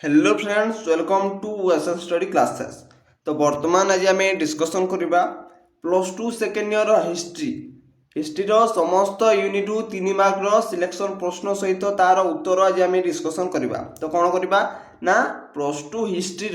Hello friends, welcome to SS study classes. तो वर्तमान आज आम डिस्कसन करवा plus two second year history समस्त यूनिट रु 3 मार्क सिलेक्शन प्रश्न सहित तार उत्तर आज आम डिस्कसन करवा। तो कौन करवा ना प्लस टू हिस्ट्री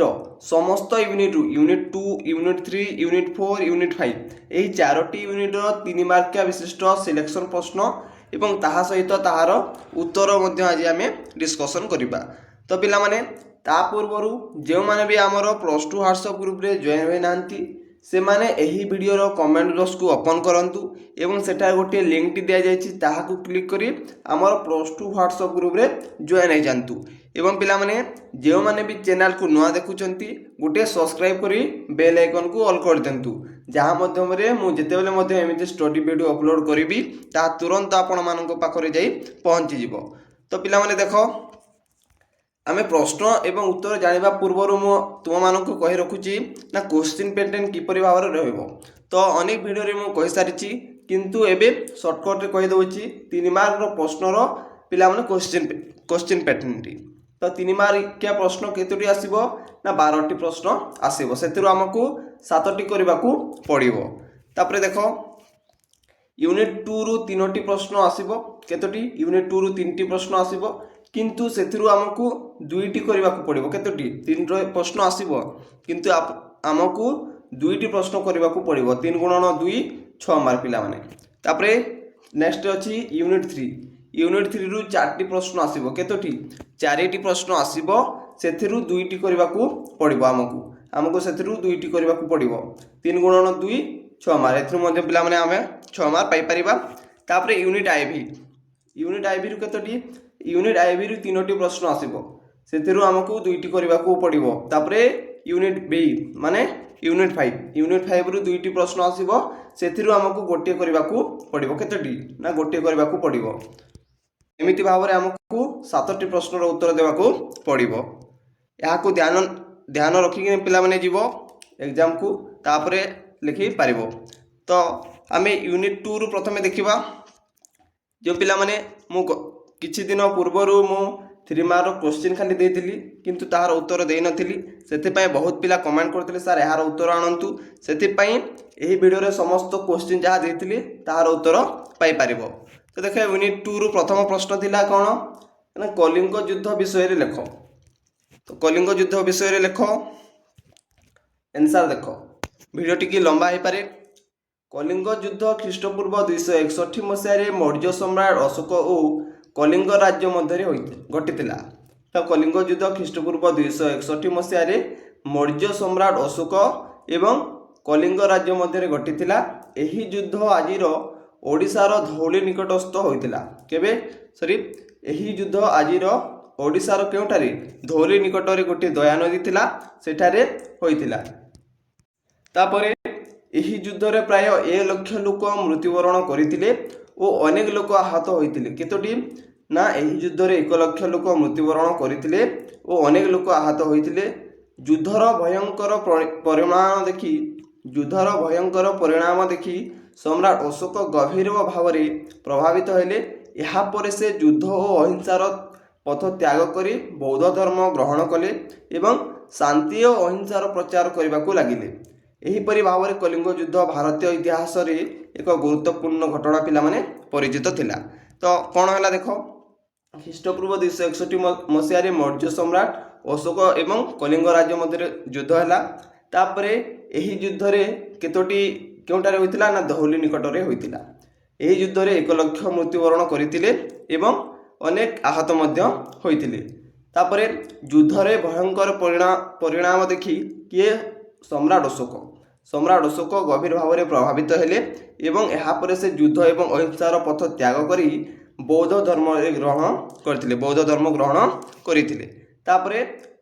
समस्त यूनिट रु यूनिट 2 यूनिट 3 यूनिट 4 यूनिट 5 यही 4टी यूनिट 3 मार्किया विशिष्ट सिलेक्शन प्रश्न एवं ताहा सहित ताहार उत्तर आज आम डिस्कसन करवा। तो पिला माने ता पूर्वर जो माने भी आमर प्लस टू व्हाट्सएप ग्रुप रे जॉइन होई नांती से माने एही वीडियो रो कमेंट बॉक्स को ओपन करंतु एवं सेटा गोटे लिंक टी दिया जायछि ताहाकू क्लिक करी आमर प्लस टू व्हाट्सएप ग्रुप रे जॉइन होई जांतु। एवं पिला माने जो माने भी चैनल को नुआ देखुचंती गोटे सब्सक्राइब करी बेल आइकन को ऑल कर देंतु जहाँ माध्यम रे मु जेतेबेले मध्ये एमिति स्टडी वीडियो अपलोड करिवि ता तुरंत आपण मानक पाखरे जाई पहुंची जिवो। तो पिला माने देखो आमे प्रश्न एवं उत्तर जानिबा पूर्वर मु तुम मानक कहि रखुची ना क्वेश्चन पैटर्न किपरि भाव रहइबो। तो अनेक वीडियो रे मु कहि सारिची किंतु एबे शॉर्टकट रे कहि दउची 3 मार्क रो प्रश्न रो पिला माने क्वेश्चन पैटर्न टी। तो 3 मार्क के प्रश्न केतोटी आसीबो ना 12 टी प्रश्न आसीबो सेतिरो हमकु 7 टी करबाकू पड़िबो। तापरे देखो यूनिट 2 रु 3 टी प्रश्न आसीबो केतोटी यूनिट 2 रु 3 टी प्रश्न आसीबो किंतु सेथिरु हमकु 2 टी करबाकू पड़िबो केतोटी 3 प्रश्न आसीबो किंतु हमकु 2 टी प्रश्न करबाकू पड़िबो 3 गुणन 2 6 मार्क पिला माने। तापरे नेक्स्ट अछि यूनिट 3 रु 4 टी प्रश्न आसीबो केतोटी 4 टी प्रश्न आसीबो सेथिरु 2 टी करबाकू पड़िबो हमकु सेथिरु 2 टी करबाकू पड़िबो 3 गुणन 2 6 मार्क एथिरु मध्ये पिला माने हमें 6 मार्क पाई परिबा। तापरे यूनिट आईवी रु केतोटी यूनिट आईवी रु 3 टी प्रश्न आसीबो सेथिरु हमकु 2 टी करबाकू पड़िबो। तापरे यूनिट बी माने यूनिट 5 रु 2 टी प्रश्न आसीबो सेथिरु हमकु गोटे करबाकू पड़िबो केतोटी ना गोटे करबाकू पड़िबो। एमिति भाबरे हमकु 7 टी प्रश्न रो उत्तर देबाकू पड़िबो। याकू ध्यान रखी पिला माने जीवो एग्जाम को तापरे लिखि पारिबो। तो आमे यूनिट 2 रु प्रथमे देखिबा जो पिला माने मु किछि दिन पूर्वरु मु 3 मार्क क्वेश्चन खाली देइतिली किंतु ताहार उत्तर देइ नथिली सेते पय बहुत पिला कमेंट करथिले सर यार उत्तर आनंतु सेते पय एही वीडियो रे समस्त क्वेश्चन जहा देइतिली ताहार उत्तर पाई पारिबो। तो देखो यूनिट 2 रु प्रथम प्रश्न थिला कोन ना कलिंग युद्ध विषय रे लेखो। तो कलिंग युद्ध विषय रे लेखो आंसर देखो वीडियो टिकी लंबा हे पारे। कलिंग युद्ध ख्रीष्टपूर्व 261 मसीह रे मौर्य सम्राट अशोक ओ कलिंग राज्य मध्य घटिला। तो कलिंग युद्ध ख्रीष्टपूर्व 261 मसीह रे मौर्य सम्राट अशोक एवं कलिंग राज्य मध्य घटिला। एही युद्ध आजिर ओडिशार धौली निकटस्थ होइतिला केबे सॉरी एही युद्ध आजिर ओडिशार केउटारे धौली निकटरे गोटे दया नदी थिला सेठारे होइतिला। तापरे एही युद्ध रे प्राय 1 लाख लोक मृत्युवरण करथिले ओ अनेक लोक आहत होइतिले केतोटी ना एही युद्ध रे 1 लाख लोक मृत्युवरण करथिले ओ अनेक लोक आहत होइतिले। युद्धर भयंकर परिणाम देखि सम्राट अशोक गभीर भाव में प्रभावित हेले। यहाँ पर से युद्ध और अहिंसार पथ त्याग करी बौद्ध धर्म ग्रहण कले एवं शांति और अहिंसार प्रचार करने को लगिले। एहीपरि भाव में कलिंग युद्ध भारतीय इतिहास रे एक गुरुत्वपूर्ण घटना पिला माने परिचित थिला। तो कौन है देखो ख्रीष्टपूर्व 261 मसीह मौर्य सम्राट अशोक एवं कलिंग राज्य मध्य युद्ध है। तापरे एही युद्ध रे केतोटी केउटारे होइतिला ना धौली निकटरे होइतिला। एही युद्ध रे 1 लाख मृत्युवरण करथिले एवं अनेक आहत मध्य होइतिले। तापरे युद्ध रे भयंकर परिणाम देखि किए सम्राट अशोक गभीर भाव में प्रभावित हेले एवं यहाँ पर से युद्ध एवं अहिंसार पथ त्याग करी बौद्ध धर्म ग्रहण करथिले। तापरे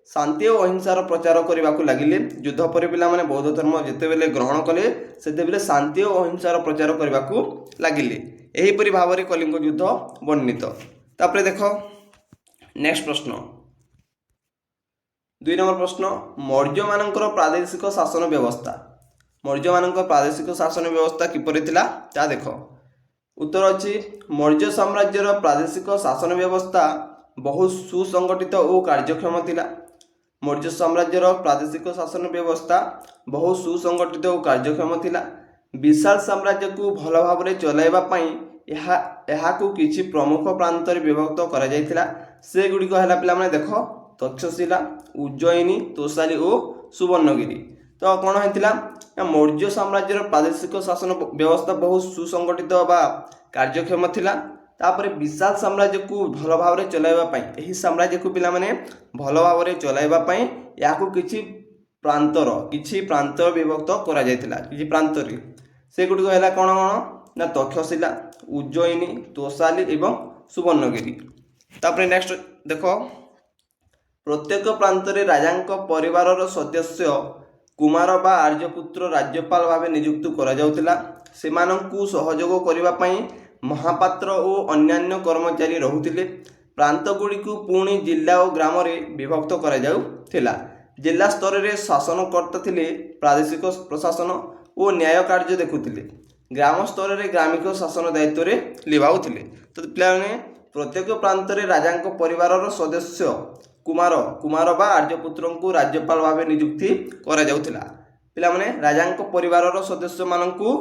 शांति और अहिंसार प्रचार करने को लगिले। युद्ध पर पिला माने बौद्ध धर्म जेतेबेले ग्रहण कले सेतेबेले शांति और अहिंसार प्रचार करने को लगिले। एहीपरि भाव में कलिंग युद्ध वर्णित। तापरे देखो नेक्स्ट प्रश्न 2 नंबर प्रश्न मौर्य मानकर प्रादेशिक शासन व्यवस्था किपरि थिला ता देखो। उत्तर अछि मौर्य साम्राज्यर प्रादेशिक शासन व्यवस्था बहुत सुसंगठित और कार्यक्षम थिला। मौर्य साम्राज्यर प्रादेशिक शासन व्यवस्था बहु सुसंगठित और कार्यक्षम थिला। विशाल साम्राज्य को भल भाव में चलाइबा पई को किछि प्रमुख प्रांत रे विभक्त करा जायतिला। से गुडिक हला पिला माने देखो तक्षशिला, उज्जयिनी, तोसाली और सुवर्णगिरी। तो कौन होइतिला मौर्य साम्राज्यर प्रादेशिक शासन व्यवस्था बहुत सुसंगठित बा कार्यक्षम थिला। तापरे विशाल साम्राज्य को भल भाव में चलाइबा पई एही साम्राज्य को पिला माने भल भाव में चलाइबा पई याको किछि प्रांतर विभक्त करा जायतिला। किछि प्रांत रे से गुडिक हला कोन कोन ना तक्षशिला, उज्जयिनी, तोसाली एवं सुवर्णगिरी। तापरे नेक्स्ट देखो प्रत्येक प्रांत रे राजांक परिवारर सदस्य कुमार बा आर्यपुत्र राज्यपाल भाव नियुक्त करा जाउतिला। सेमानंकु सहयोग करिबा पई महापात्र और अन्यान्य कर्मचारी रहुतिले। प्रांत गुड़ी को पुणी जिला और ग्राम में विभक्त करा जाउतिला। जिला स्तर में शासनकर्ता थिले प्रादेशिक प्रशासन और न्याय कार्य देखुतिले। ग्राम स्तर में ग्रामिक शासन दायित्व रे लिभाउतिले। तो पिलाने प्रत्येक प्रांत रे राजांक परिवारर सदस्य कुमार बा आर्यपुत्र को राज्यपाल भाव नियुक्ति करा जाउतिला। पिला माने राजांक परिवारर सदस्य माननकु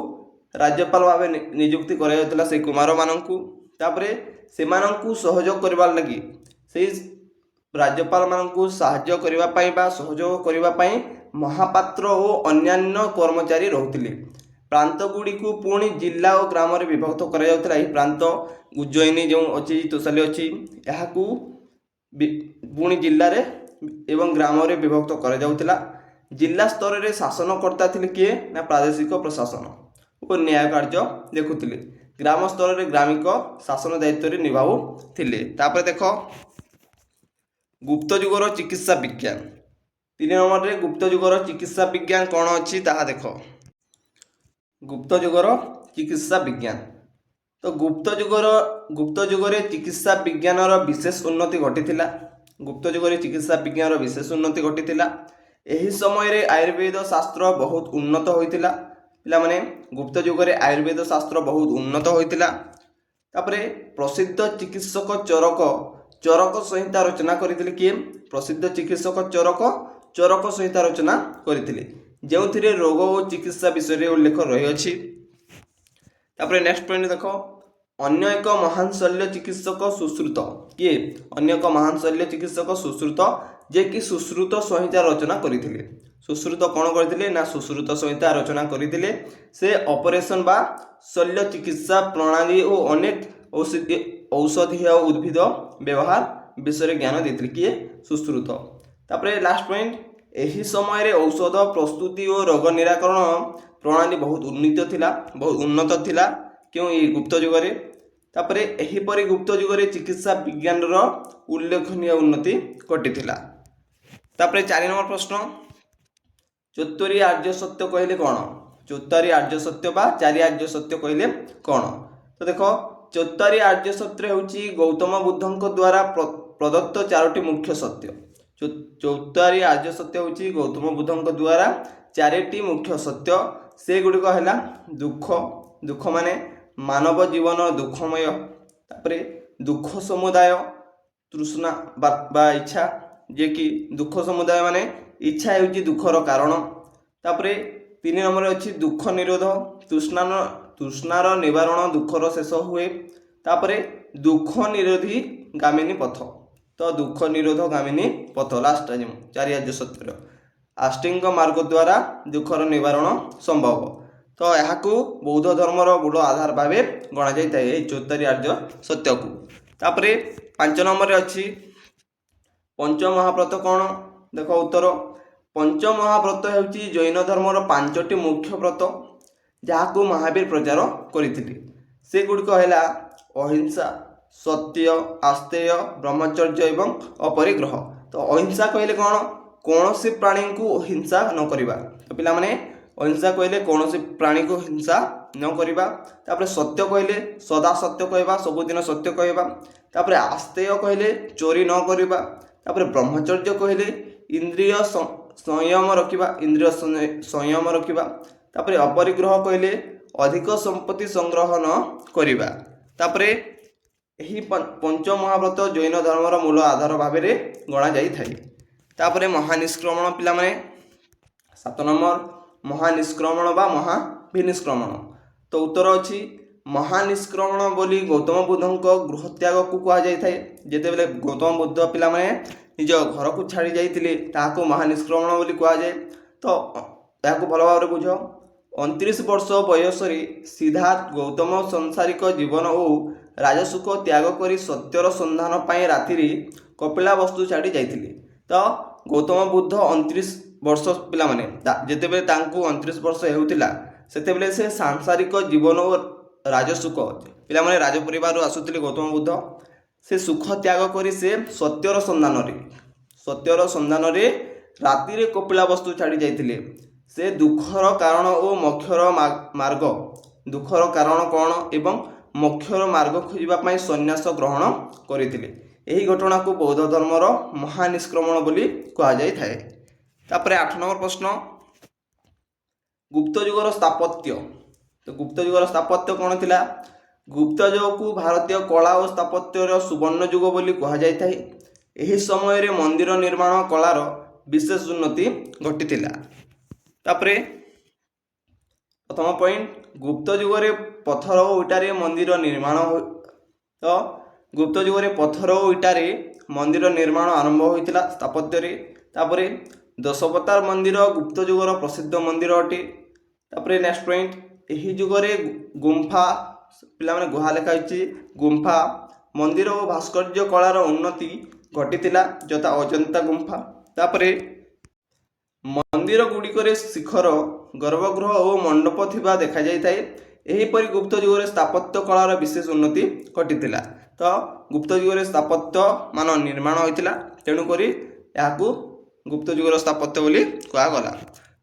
राज्यपाल भाव नियुक्ति करा जाउतिला से कुमार माननकु। तापरे सेमानंकु सहयोग करबार लगी से राज्यपाल माननकु सहाय्य करबा पई बा सहयोग करबा पई महापात्र और अन्यान्य कर्मचारी रहुतिले। प्रांत गुड़ी को पुणी जिला और ग्राम में विभक्त करा जाउतिला। एही प्रांत उज्जयिनी जो अछि, तोसाली अछि, याकू पुणी जिल्ला रे एवं ग्राम रे विभक्त करा जाउतिला। जिला स्तर रे शासनकर्ता थिले किए ना प्रादेशिक प्रशासन और न्याय कार्य देखुतिले। ग्राम स्तर रे ग्रामिक शासन दायित्व रे निभाउ थिले। तापर देखो गुप्त युगर चिकित्सा विज्ञान 3 नंबर रे गुप्त युगर चिकित्सा विज्ञान कौन अछि ताहा देखो। गुप्त युगर चिकित्सा विज्ञान तो गुप्त युगरे चिकित्सा विज्ञान विशेष उन्नति घटिथिला। गुप्त युगरे चिकित्सा विज्ञान विशेष उन्नति घटिथिला। एही समय रे आयुर्वेद शास्त्र बहुत उन्नत होइतिला। पिला माने गुप्त युगरे आयुर्वेद शास्त्र बहुत उन्नत होइतिला। तापरे प्रसिद्ध चिकित्सक चरक संहिता रचना करथिले किए प्रसिद्ध चिकित्सक चरक संहिता रचना करथिले जेउथिरे रोग और चिकित्सा विषय रे उल्लेख रही अछि। तापरे नेक्स्ट पॉइंट देखो अन्य एक महान शल्य चिकित्सक सुश्रुत किए अन्य एक महान शल्य चिकित्सक सुश्रुत जे कि सुश्रुत संहिता रचना करथिले। सुश्रुत कौन करथिले ना सुश्रुत संहिता रचना करथिले। से ऑपरेशन बा शल्य चिकित्सा प्रणाली और अनेक औषधीय उद्भिद व्यवहार विषय ज्ञान देथिले किए सुश्रुत। तापरे लास्ट पॉइंट एही समय रे औषध प्रस्तुति और रोग निराकरण प्रणाली बहुत उन्नत थिला क्यों ये गुप्त युगरे। तापरे एही परि गुप्त युगरे चिकित्सा विज्ञान रो उल्लेखनीय उन्नति घटिथिला। तापरे 4 नंबर प्रश्न चतुरी आर्य सत्य कहले कौन। चतुरी आर्य सत्य बा 4 आर्य सत्य कहले कौन। तो देखो चतुरी आर्य सत्य हेउची गौतम बुद्धंक द्वारा प्रदत्त 4टी मुख्य सत्य। चतुरी आर्य सत्य हेउची गौतम बुद्धंक द्वारा 4टी मुख्य सत्य। से गुडिक हैला दुख माने मानव जीवन दुखमय। तापरे दुख समुदाय तृष्णा बा इच्छा जे कि दुख समुदाय माने इच्छा हेउची दुखर कारण। तापरे 3 नंबर अछि दुख निरोध तृष्णार निवारण दुखर शेष हुए। तापरे दुख निरोधी गामिनी पथ तो दुख निरोध गामिनी पथ लास्ट 4 आर्य सत्य आष्टिंग मार्ग द्वारा दुखर निवारण संभव। तो यह बौद्ध धर्मर बड़ आधार भाव गणा जाए चतुरी आर्य सत्य को। तापरे 5 नंबर अच्छी पंच महाव्रत कौन देखो उत्तर पंच महाव्रत हेउची जैन धर्मर 5टी मुख्य व्रत जहाँ महावीर प्रचार करथिले। से गुडिक हैला अहिंसा, सत्य, आस्तेय, ब्रह्मचर्य एवं अपरिग्रह। तो अहिंसा कहले कौन सी प्राणी को हिंसा न करिबा। तो पिला माने अहिंसा कहले कौन सी प्राणी को हिंसा न करिबा। तापरे सत्य कहले सदा सत्य कहबा सबुदिन सत्य कहबा। तापरे आस्तेय कहले चोरी न करिबा। तापरे ब्रह्मचर्य कहले इंद्रिय संयम रखिबा। तापरे अपरिग्रह कहले अधिक संपत्ति संग्रह न करिबा। तापरे एही पंच महाव्रत जैन धर्मर मूल आधार भाव में गणा जाई थाए। तापरे महानिष्क्रमण पिलामाने 7 नंबर महानिष्क्रमण बा महाभिनिष्क्रमण। तो उत्तर अछि महानिष्क्रमण बोली गौतम बुद्धंक गृहत्याग को कहा जाय थाए। जेते बेले गौतम बुद्ध पिला माने निज घर को छाड़ी जाइतिले ताको महानिष्क्रमण बोली कहा जाय। तो याको भल भाव बुझ 29 वर्ष बयस सिद्धार्थ गौतम संसारिक जीवन और राजसुख त्याग करी सत्यर संधान पाई राति कपिलावस्तु छाड़ी जाइतिले। तो गौतम बुद्ध 29 वर्ष पिला माने जेते बेले तांको 29 वर्ष हेउतिला सेते बेले से सांसारिक जीवन और राजसुख पिला माने राज परिवार आसुतिले गौतम बुद्ध से सुख त्याग करी से सत्यर संधान रे राति रे कपिलावस्तु छाड़ी जाइतिले। से दुखर कारण और मोक्षर मार्ग दुखर कारण कौन एवं मोक्षर मार्ग खोजिबा पई सन्यास ग्रहण करितिले। एही घटना को बौद्ध धर्मर महानिष्क्रमण बोली कहा जाय थाए। तापरे 8 नंबर प्रश्न गुप्त युगर स्थापत्य। तो गुप्त युगर स्थापत्य कौन थिला? गुप्त युग को भारतीय कला और स्थापत्यर सुवर्ण युग बोली कहा जाय थाए। एही समय रे मंदिर निर्माण कलार विशेष उन्नति घटितिला। तापरे प्रथम पॉइंट गुप्त युगरे पत्थर और इटारे मंदिर निर्माण तो गुप्त युगरे पत्थर और इटारे मंदिर निर्माण आरंभ होइतिला स्थापत्य रे। तापरे दशवतार मंदिर गुप्त युगर प्रसिद्ध मंदिर अटे। तापरे नेक्स्ट पॉइंट एही युगरे गुंफा पिला माने गुहा लेखा होइछि गुंफा मंदिर और भास्कर्य कलार उन्नति घटितिला जता अजंता गुंफा। तापरे मंदिर गुड़िकरे शिखर गर्भगृह और मंडप थिबा देखा जाय थाए। एहीपरि गुप्त युगरे स्थापत्य कलार विशेष उन्नति घटितिला। तो गुप्त युगरे स्थापत्य मान निर्माण होइतिला तेणु करी याकू गुप्त युगर स्थापत्य बोली कहा गला।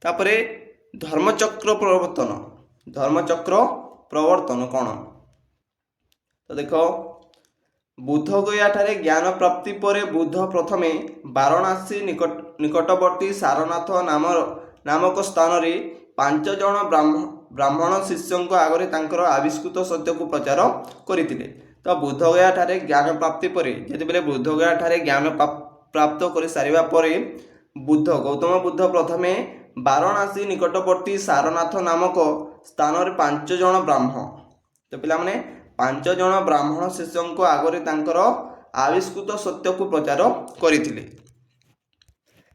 तापरे धर्मचक्र प्रवर्तन कौन? तो देखो बुद्ध गया ठारे ज्ञान प्राप्ति पर बुद्ध प्रथमे वाराणसी निकटवर्ती सारनाथ नामक स्थान रे 5 जन ब्राह्मण शिष्यों आगरे तांकर आविष्कृत सत्य को प्रचार करथिले। तो बुद्ध गया ठारे ज्ञान प्राप्ति पर जेते बेले बुद्ध गया ठारे ज्ञान प्राप्त कर सारिबा परे गौतम बुद्ध प्रथमे वाराणसी निकटवर्ती सारनाथ नामक स्थान रे 5 जन ब्राह्मण तो पिला माने 5 जन ब्राह्मण शिष्यों आगरे तांकर आविष्कृत सत्य को प्रचार करथिले।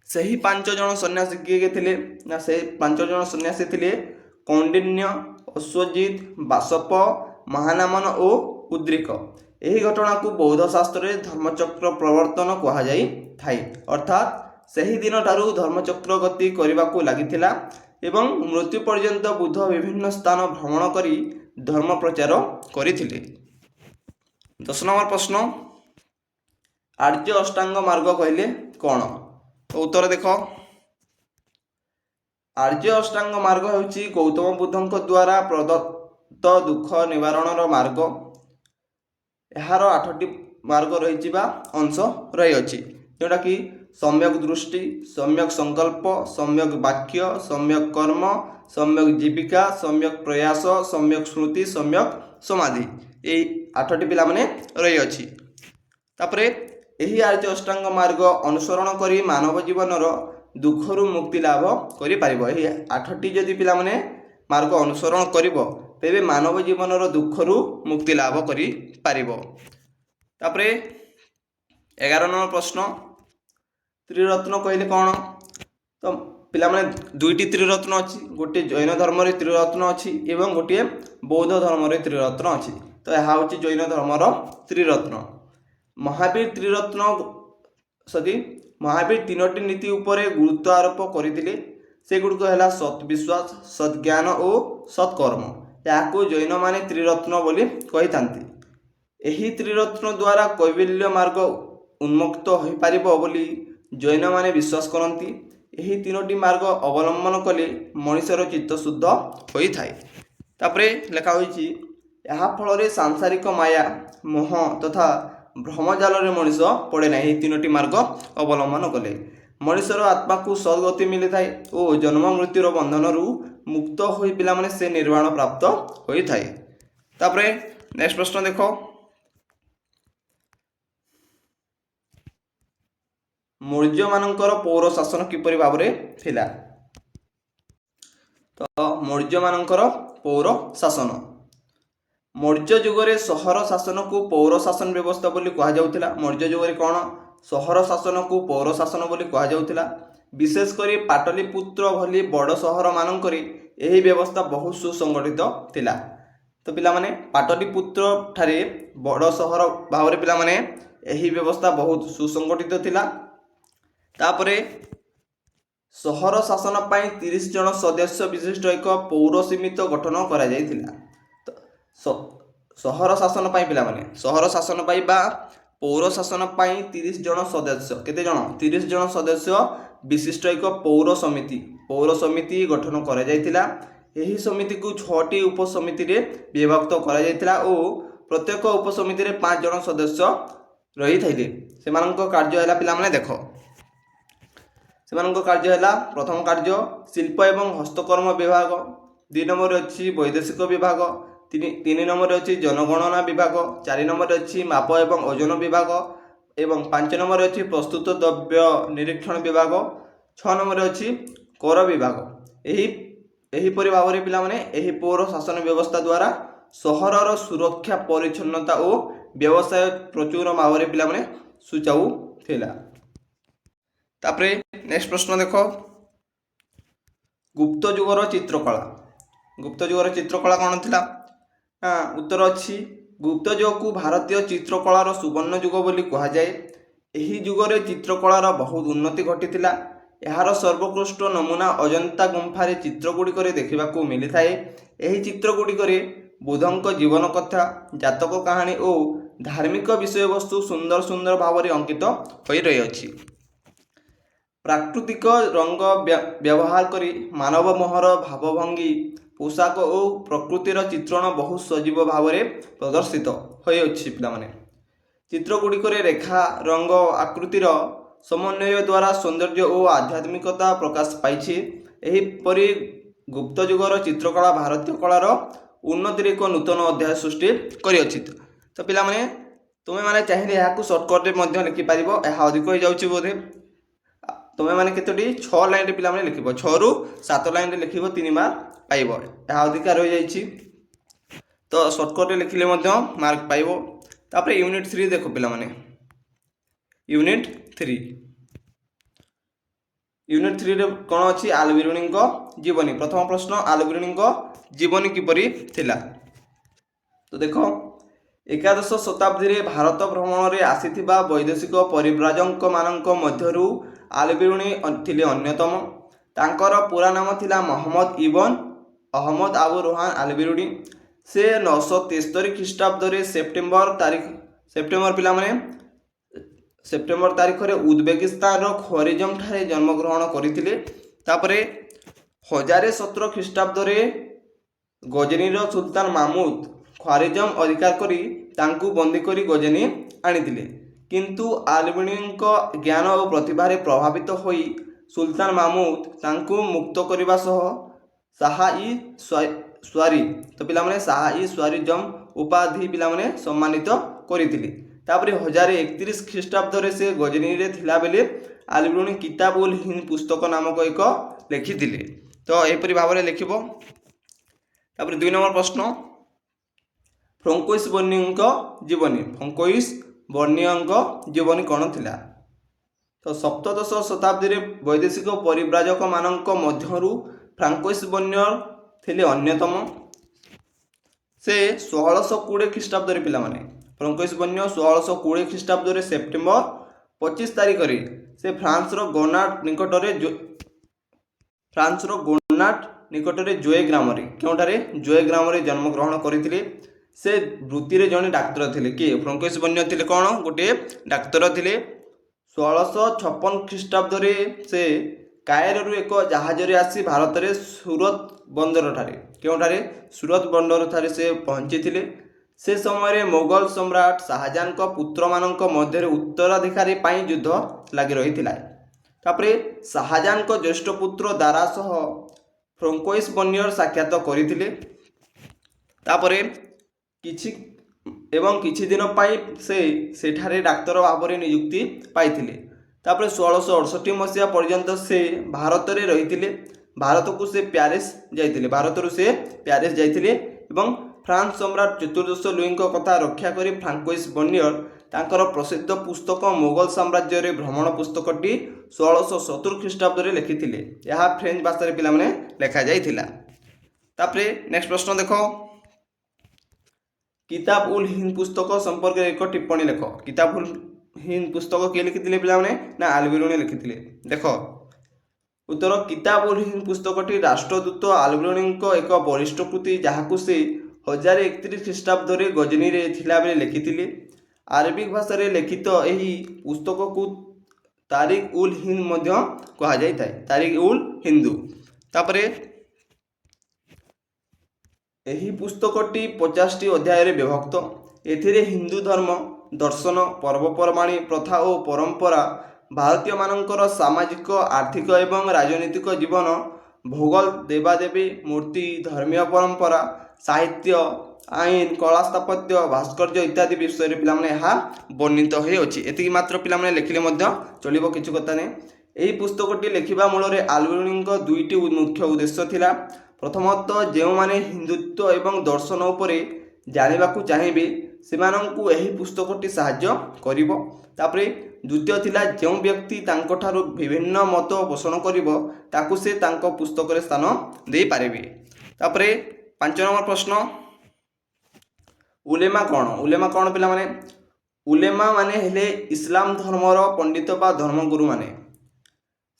सही 5 जन सन्यासी किए थिले ना? से 5 जन सन्यासी थिले कौंडिन्य, अश्वजित, बासप, महानामन और उद्रिक। एही घटना को बौद्ध शास्त्र रे धर्मचक्र प्रवर्तन कहा जाई थाई। अर्थात सही दिन ठारू धर्मचक्र गति करने को लगिथिला एवं मृत्यु पर्यंत बुद्ध विभिन्न स्थान भ्रमण करी धर्म प्रचार करथिले। 10 नंबर प्रश्न आर्य अष्टांग मार्ग कहले कौन? तो उत्तर देखो आर्य अष्टांग मार्ग हेउची गौतम बुद्धंक द्वारा प्रदत्त दुख निवारण मार्ग। यार 8टी मार्ग रही अंश रही अछि जोटा कि सम्यक दृष्टि, सम्यक संकल्प, सम्यक वाक्य, सम्यक कर्म, सम्यक जीविका, सम्यक प्रयास, सम्यक स्मृति, सम्यक समाधि। ये 8टी पिला माने रही अछि। तापरे एही आर्य अष्टांग मार्ग अनुसरण करी मानव जीवनर दुखरु मुक्ति लाभ करि पारिबो। एही 8टी जदि पिला माने मार्ग अनुसरण करिबो तेबे मानव जीवनर दुखरु मुक्ति लाभ करि पारिबो। तापरे 11 नंबर प्रश्न त्रिरत्न कहले कौन? तो पिला माने 2टी त्रिरत्न अछि, गोटे जैन धर्म रे त्रिरत्न अछि एवं गोटे बौद्ध धर्म रे त्रिरत्न अछि। तो यह हूँ जैन धर्मर त्रिरत्न। महावीर त्रिरत्न सदी महावीर 3टी नीति उपरे गुरुत्व आरोप करथिले। से गुड़िक है सत् विश्वास, सद्ज्ञान और सत्कर्म। याकू जैन माने त्रिरत्न बोली कही थांती। एही त्रिरत्न द्वारा कैवल्य मार्ग उन्मुक्त हो पारिबो बोली जैन माने विश्वास करती। एही 3टी मार्ग अवलंबन कले मनुष्यर चित्त शुद्ध होई थाए। तापरे लेखा होईची यहा फल सांसारिक माया मोह तथा भ्रमजाल मनुष्य पड़े ना। 3टी मार्ग अवलंबन कले मनुष्यर आत्मा को सद्गति मिली थाए और जन्म मृत्युर बंधन मुक्त हो पिला माने से निर्वाण प्राप्त होई थाए। तापरे नेक्स्ट प्रश्न देखो ମୌର୍ଯ୍ୟମାନଙ୍କର ପୌର ଶାସନ କିପରି ଭାବରେ ଥିଲା? ତ ମୌର୍ଯ୍ୟମାନଙ୍କର ପୌର ଶାସନ। ମୌର୍ଯ୍ୟ ଯୁଗରେ ସହର ଶାସନକୁ ପୌର ଶାସନ ବ୍ୟବସ୍ଥା ବୋଲି କୁହାଯାଉଥିଲା। ମୌର୍ଯ୍ୟ ଯୁଗରେ କ'ଣ? ସହର ଶାସନକୁ ପୌର ଶାସନ ବୋଲି କୁହାଯାଉଥିଲା। ବିଶେଷ କରି ପାଟଲିପୁତ୍ର ଭଳି ବଡ଼ ସହରମାନଙ୍କରେ ଏହି ବ୍ୟବସ୍ଥା ବହୁତ ସୁସଂଗଠିତ ଥିଲା। ତ ପିଲାମାନେ ପାଟଲିପୁତ୍ର ଠାରେ ବଡ଼ ସହର ଭାବରେ ପିଲାମାନେ ଏହି ବ୍ୟବସ୍ଥା ବହୁତ ସୁସଂଗଠିତ ଥିଲା। ତାପରେ ସହର ଶାସନ ପାଇଁ 30 ଜଣ ସଦସ୍ୟ ବିଶିଷ୍ଟ ଏକ ପୌର ସମିତି ଗଠନ କରାଯାଇଥିଲା। ସହର ଶାସନ ପାଇଁ ପିଲାମାନେ ସହର ଶାସନ ପାଇଁ ବା ପୌର ଶାସନ ପାଇଁ 30 ଜଣ ସଦସ୍ୟ, କେତେ ଜଣ? 30 ଜଣ ସଦସ୍ୟ ବିଶିଷ୍ଟ ଏକ ପୌର ସମିତି ଗଠନ କରାଯାଇଥିଲା। ଏହି ସମିତିକୁ 6ଟି ଉପସମିତିରେ ବିଭକ୍ତ କରାଯାଇଥିଲା ଓ ପ୍ରତ୍ୟେକ ଉପସମିତିରେ 5 ଜଣ ସଦସ୍ୟ ରହିଥିଲେ। ସେମାନଙ୍କ କାର୍ଯ୍ୟ ହେଲା ପିଲାମାନେ ଦେଖ, ସେମାନଙ୍କ କାର୍ଯ୍ୟ ହେଲା ପ୍ରଥମ କାର୍ଯ୍ୟ ଶିଳ୍ପ ଏବଂ ହସ୍ତକର୍ମ ବିଭାଗ, 2 ନମ୍ବରରେ ଅଛି ବୈଦେଶିକ ବିଭାଗ, 3 ନମ୍ବରରେ ଅଛି ଜନଗଣନା ବିଭାଗ, 4 ନମ୍ବରରେ ଅଛି ମାପ ଏବଂ ଓଜନ ବିଭାଗ ଏବଂ 5 ନମ୍ବରରେ ଅଛି ପ୍ରସ୍ତୁତ ଦ୍ରବ୍ୟ ନିରୀକ୍ଷଣ ବିଭାଗ, 6 ନମ୍ବରରେ ଅଛି କର ବିଭାଗ। ଏହିପରି ଭାବରେ ପିଲାମାନେ ଏହି ପୌର ଶାସନ ବ୍ୟବସ୍ଥା ଦ୍ୱାରା ସହରର ସୁରକ୍ଷା, ପରିଚ୍ଛନ୍ନତା ଓ ବ୍ୟବସାୟ ପ୍ରଚୁର ଭାବରେ ପିଲାମାନେ ସୁଚାଉ ଥିଲା। ତାପରେ ନେକ୍ସଟ ପ୍ରଶ୍ନ ଦେଖ, ଗୁପ୍ତ ଯୁଗର ଚିତ୍ରକଳା। ଗୁପ୍ତ ଯୁଗର ଚିତ୍ରକଳା କ'ଣ ଥିଲା? ଉତ୍ତର ଅଛି ଗୁପ୍ତ ଯୁଗକୁ ଭାରତୀୟ ଚିତ୍ରକଳାର ସୁବର୍ଣ୍ଣ ଯୁଗ ବୋଲି କୁହାଯାଏ। ଏହି ଯୁଗରେ ଚିତ୍ରକଳାର ବହୁତ ଉନ୍ନତି ଘଟିଥିଲା। ଏହାର ସର୍ବୋତ୍କୃଷ୍ଟ ନମୁନା ଅଜନ୍ତା ଗୁମ୍ଫାରେ ଚିତ୍ରଗୁଡ଼ିକରେ ଦେଖିବାକୁ ମିଳିଥାଏ। ଏହି ଚିତ୍ରଗୁଡ଼ିକରେ ବୁଦ୍ଧଙ୍କ ଜୀବନ କଥା, ଜାତକ କାହାଣୀ ଓ ଧାର୍ମିକ ବିଷୟବସ୍ତୁ ସୁନ୍ଦର ସୁନ୍ଦର ଭାବରେ ଅଙ୍କିତ ହୋଇ ରହିଅଛି। ପ୍ରାକୃତିକ ରଙ୍ଗ ବ୍ୟବହାର କରି ମାନବ ମୋହର ଭାବଭଙ୍ଗୀ, ପୋଷାକ ଓ ପ୍ରକୃତିର ଚିତ୍ରଣ ବହୁତ ସଜୀବ ଭାବରେ ପ୍ରଦର୍ଶିତ ହୋଇଅଛି। ପିଲାମାନେ ଚିତ୍ରଗୁଡ଼ିକରେ ରେଖା, ରଙ୍ଗ, ଆକୃତିର ସମନ୍ୱୟ ଦ୍ୱାରା ସୌନ୍ଦର୍ଯ୍ୟ ଓ ଆଧ୍ୟାତ୍ମିକତା ପ୍ରକାଶ ପାଇଛି। ଏହିପରି ଗୁପ୍ତ ଯୁଗର ଚିତ୍ରକଳା ଭାରତୀୟ କଳାର ଉନ୍ନତିରେ ଏକ ନୂତନ ଅଧ୍ୟାୟ ସୃଷ୍ଟି କରିଅଛି। ତ ପିଲାମାନେ ତୁମେମାନେ ଚାହିଁଲେ ଏହାକୁ ସର୍ଟକଟ୍ରେ ମଧ୍ୟ ଲେଖିପାରିବ। ଏହା ଅଧିକ ହୋଇଯାଉଛି ବୋଧେ। ତୁମେମାନେ କେତୋଟି 6 ଲାଇନ୍ରେ ପିଲାମାନେ ଲେଖିବ, 6ରୁ 7 ଲାଇନ୍ରେ ଲେଖିବ, 3 ମାର୍କ ପାଇବ। ଏହା ଅଧିକା ରହିଯାଇଛି ତ ସର୍ଟକଟ୍ରେ ଲେଖିଲେ ମଧ୍ୟ ମାର୍କ ପାଇବ। ତାପରେ ୟୁନିଟ୍ 3 ଦେଖ ପିଲାମାନେ, ୟୁନିଟ୍ 3ରେ କ'ଣ ଅଛି? ଆଲବେରୁଣିଙ୍କ ଜୀବନୀ। ପ୍ରଥମ ପ୍ରଶ୍ନ, ଆଲବେରୁଣିଙ୍କ ଜୀବନୀ କିପରି ଥିଲା? ତ ଦେଖ, ଏକାଦଶ ଶତାବ୍ଦୀରେ ଭାରତ ଭ୍ରମଣରେ ଆସିଥିବା ବୈଦେଶିକ ପରିବ୍ରାଜକମାନଙ୍କ ମଧ୍ୟରୁ ଆଲବେରୁଣି ଥିଲେ ଅନ୍ୟତମ। ତାଙ୍କର ପୁରା ନାମ ଥିଲା ମହମ୍ମଦ ଇବନ ଅହମଦ ଆବୁ ରୋହାନ ଆଲବେରୁଣି। ସେ 973 ଖ୍ରୀଷ୍ଟାବ୍ଦରେ ସେପ୍ଟେମ୍ବର ତାରିଖରେ ଉଜବେକିସ୍ତାନର ଖୋରିଜମ ଠାରେ ଜନ୍ମଗ୍ରହଣ କରିଥିଲେ। ତାପରେ 1017 ଖ୍ରୀଷ୍ଟାବ୍ଦରେ ଗଜନୀର ସୁଲତାନ ମାମୁଦ ଖୋରିଜମ ଅଧିକାର କରି ତାଙ୍କୁ ବନ୍ଦୀ କରି ଗଜନୀ ଆଣିଥିଲେ। କିନ୍ତୁ ଆଲବେରୁଣିଙ୍କ ଜ୍ଞାନ ଓ ପ୍ରତିଭାରେ ପ୍ରଭାବିତ ହୋଇ ସୁଲତାନ ମାମୁଦ ତାଙ୍କୁ ମୁକ୍ତ କରିବା ସହ ଶାହ-ଇ-ସ୍ୱାରୀ ତ ପିଲାମାନେ ଶାହ-ଇ-ସ୍ୱାରୀଜମ ଉପାଧି ପିଲାମାନେ ସମ୍ମାନିତ କରିଥିଲେ। ତାପରେ 1031 ଖ୍ରୀଷ୍ଟାବ୍ଦରେ ସେ ଗଜନୀରେ ଥିଲାବେଳେ ଆଲବେରୁଣି କିତାବ ଉଲ ହିନ୍ଦ ପୁସ୍ତକ ନାମକ ଏକ ଲେଖିଥିଲେ। ତ ଏହିପରି ଭାବରେ ଲେଖିବ। ତାପରେ 2 ନମ୍ବର ପ୍ରଶ୍ନ, ଫ୍ରାଙ୍କୋଇସ୍ ବର୍ନିୟରଙ୍କ ଜୀବନୀ। ଫ୍ରାଙ୍କୋଇସ୍ ବର୍ନିୟରଙ୍କ ଜୀବନୀ କ'ଣ ଥିଲା? ତ ସପ୍ତଦଶ ଶତାବ୍ଦୀରେ ବୈଦେଶିକ ପରିବ୍ରାଜକମାନଙ୍କ ମଧ୍ୟରୁ ଫ୍ରାଙ୍କୋଇସ୍ ବର୍ନିୟର ଥିଲେ ଅନ୍ୟତମ। ସେ 1620 ଖ୍ରୀଷ୍ଟାବ୍ଦରେ ପିଲାମାନେ ଫ୍ରାଙ୍କୋଇସ୍ ବର୍ନିୟର 1620 ଖ୍ରୀଷ୍ଟାବ୍ଦରେ ସେପ୍ଟେମ୍ବର 25 ତାରିଖରେ ସେ ଫ୍ରାନ୍ସର ଗୋନାଟ ନିକଟରେ ଜୋଏ ଗ୍ରାମରେ, କେଉଁଠାରେ? ଜୋଏ ଗ୍ରାମରେ ଜନ୍ମଗ୍ରହଣ କରିଥିଲେ। ସେ ବୃତ୍ତିରେ ଜଣେ ଡାକ୍ତର ଥିଲେ। କିଏ? ଫ୍ରାଙ୍କୋଇସ୍ ବର୍ନିୟର ଥିଲେ କ'ଣ? ଗୋଟିଏ ଡାକ୍ତର ଥିଲେ। 1656 ଖ୍ରୀଷ୍ଟାବ୍ଦରେ ସେ କାଏରୋରୁ ଏକ ଜାହାଜରେ ଆସି ଭାରତରେ ସୁରତ ବନ୍ଦରଠାରେ, କେଉଁଠାରେ? ସୁରତ ବନ୍ଦରଠାରେ ସେ ପହଞ୍ଚିଥିଲେ। ସେ ସମୟରେ ମୋଗଲ ସମ୍ରାଟ ଶାହାଜାହାନଙ୍କ ପୁତ୍ରମାନଙ୍କ ମଧ୍ୟରେ ଉତ୍ତରାଧିକାରୀ ପାଇଁ ଯୁଦ୍ଧ ଲାଗି ରହିଥିଲା। ତାପରେ ଶାହାଜାହାନଙ୍କ ଜ୍ୟେଷ୍ଠ ପୁତ୍ର ଦାରା ସହ ଫ୍ରାଙ୍କୋଇସ୍ ବର୍ନିୟର ସାକ୍ଷାତ କରିଥିଲେ। ତାପରେ କିଛି ଦିନ ପାଇଁ ସେ ସେଠାରେ ଡାକ୍ତର ଭାବରେ ନିଯୁକ୍ତି ପାଇଥିଲେ। तापर 1668 मसीहा पर्यंत से भारत में रही भारत को से प्यारिस जाइए भारत से प्यारिस जाइए एवं फ्रांस सम्राट चतुर्दश लुई कथा रक्षा कर फ्रांकोइस बर्नियर तांकर प्रसिद्ध पुस्तक मोगल साम्राज्य रे भ्रमण पुस्तकटी 1670 ख्रीष्टाब्द में लिखिथिले। यह फ्रेंच भाषा रे पिला माने लेखा जाइथिला। तापरे नेक्स्ट प्रश्न देखो, किताब उल हिंद पुस्तक संपर्क में एक टिप्पणी लेख। किताब उल हिंद पुस्तक किए लिखिथिले पिला माने ना आलबिरुनी लिखिथिले। देखो उत्तर, किताब उल हिंद पुस्तकटी राष्ट्रदूत आलबिरुनी एक वरिष्ठ कृति जहां से 1031 ख्रीष्टाब्द में गजनी रे थिला बेले लिखिथिले। अरबिक भाषा रे लिखित यही पुस्तक को तारिक उल हिंद मध्य कहा जाइए, तारिक उल हिंदू। तापरे यही पुस्तकटी 50टी अध्याय रे विभक्त। एथिरे हिंदू धर्म, दर्शन, पर्वपर्वाणी, प्रथा और परंपरा, भारतीय मानकर सामाजिक, आर्थिक एवं राजनीतिक जीवन, भूगोल, देवादेवी, मूर्ति, धर्मीय परंपरा, साहित्य, आईन, कला, स्थापत्य, भास्कर्य इत्यादि विषय रे पिला माने यहाँ वर्णित होई अछि। एतिकी मात्र पिला माने लिखिले मध्य चलिबो, किछु कथा नै। एही पुस्तकटी लिखिबा मूल रे आलबिरुनी दुईटी मुख्य उद्देश्य थिला। प्रथमतः जो माने हिंदुत्व एवं दर्शन उपरे जानिबाकू चाहिबे सेमानंकू एही पुस्तकटी सहाय्य करिवो। तापरे द्वितीय थिला जो व्यक्ति तांको ठारू विभिन्न मत पोषण करिवो ताकू से तांको पुस्तक रे स्थान देई पारिबे। तापरे 5 नंबर प्रश्न, उलेमा कौन? उलेमा कौन पिला माने? उलेमा माने हेले इस्लाम धर्मर पंडित बा धर्मगुरु माने।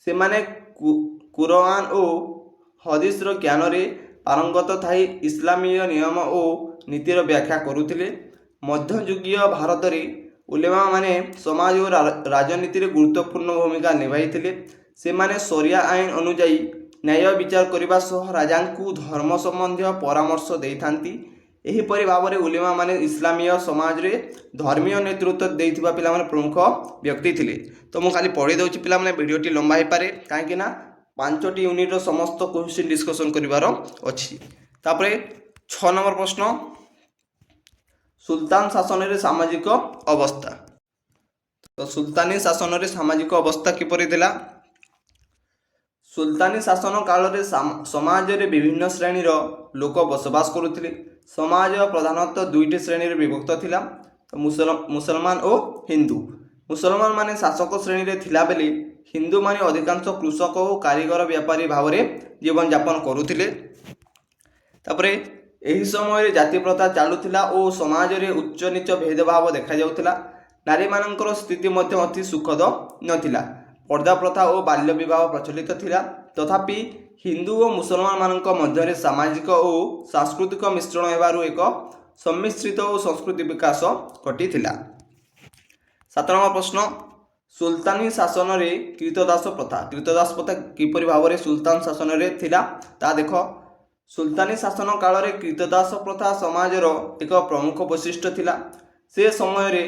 से माने कुरान और हदीस रो ज्ञान रे पारंगत थाई इस्लामीय नियम और नीतिर व्याख्या करुथिले। मध्ययुगीय भारत रे उलेमा माने समाज और राजनीति रे गुरुत्वपूर्ण भूमिका निभाइथिले। से माने शरिया आईन अनुଯାयी न्याय विचार करबा सह राजा को धर्म संबंधी परामर्श देइथांती। एहीपरि भाव में उलेमा माने इस्लामीय समाज रे धर्मीय नेतृत्व देइथिबा पिला माने प्रमुख व्यक्ति थिले। तो मु खाली पढ़ी दउछि पिला माने, वीडियोटी लंबा हे पारे काहेकि ना 5टी यूनिट रो समस्त क्वेश्चन डिस्कशन करिवार अछि। तापरे 6 नंबर प्रश्न, सुल्तान शासन रे सामाजिक अवस्था। तो सुल्तानी शासन रे सामाजिक अवस्था किपरि थिला? सुल्तानी शासन काल रे समाज रे विभिन्न श्रेणी रो लोक बसवास करुथिले। समाज प्रधानतः दुईटी श्रेणी रे विभक्त थिला, तो मुसलमान और हिंदू। मुसलमान माने शासक श्रेणी रे थिला बेले हिंदू माने अधिकांश कृषक और कारीगर व्यापारी भाव में जीवन यापन करुथिले। तापरे एही समय जाति प्रथा चालुथिला और समाज रे उच्च नीच भेदभाव देखा जाउथिला। नारी मानकर स्थिति मध्य अति सुखद नथिला। पर्दा प्रथा और बाल्य विवाह प्रचलित थिला। तथापि हिंदू और मुसलमान मानक मध्य सामाजिक और सांस्कृतिक मिश्रण हेबारु एक सम्मिश्रित और संस्कृति विकास घटिथिला। 7 नंबर प्रश्न, सुल्तानी शासन रे कृतदास प्रथा। कृतदास प्रथा किपरि भाव में सुल्तान शासन रे थिला ता देखो। सुल्तानी शासन काल रे कृतदास प्रथा समाज रो एक प्रमुख वैशिष्ट्य थिला। से समय रे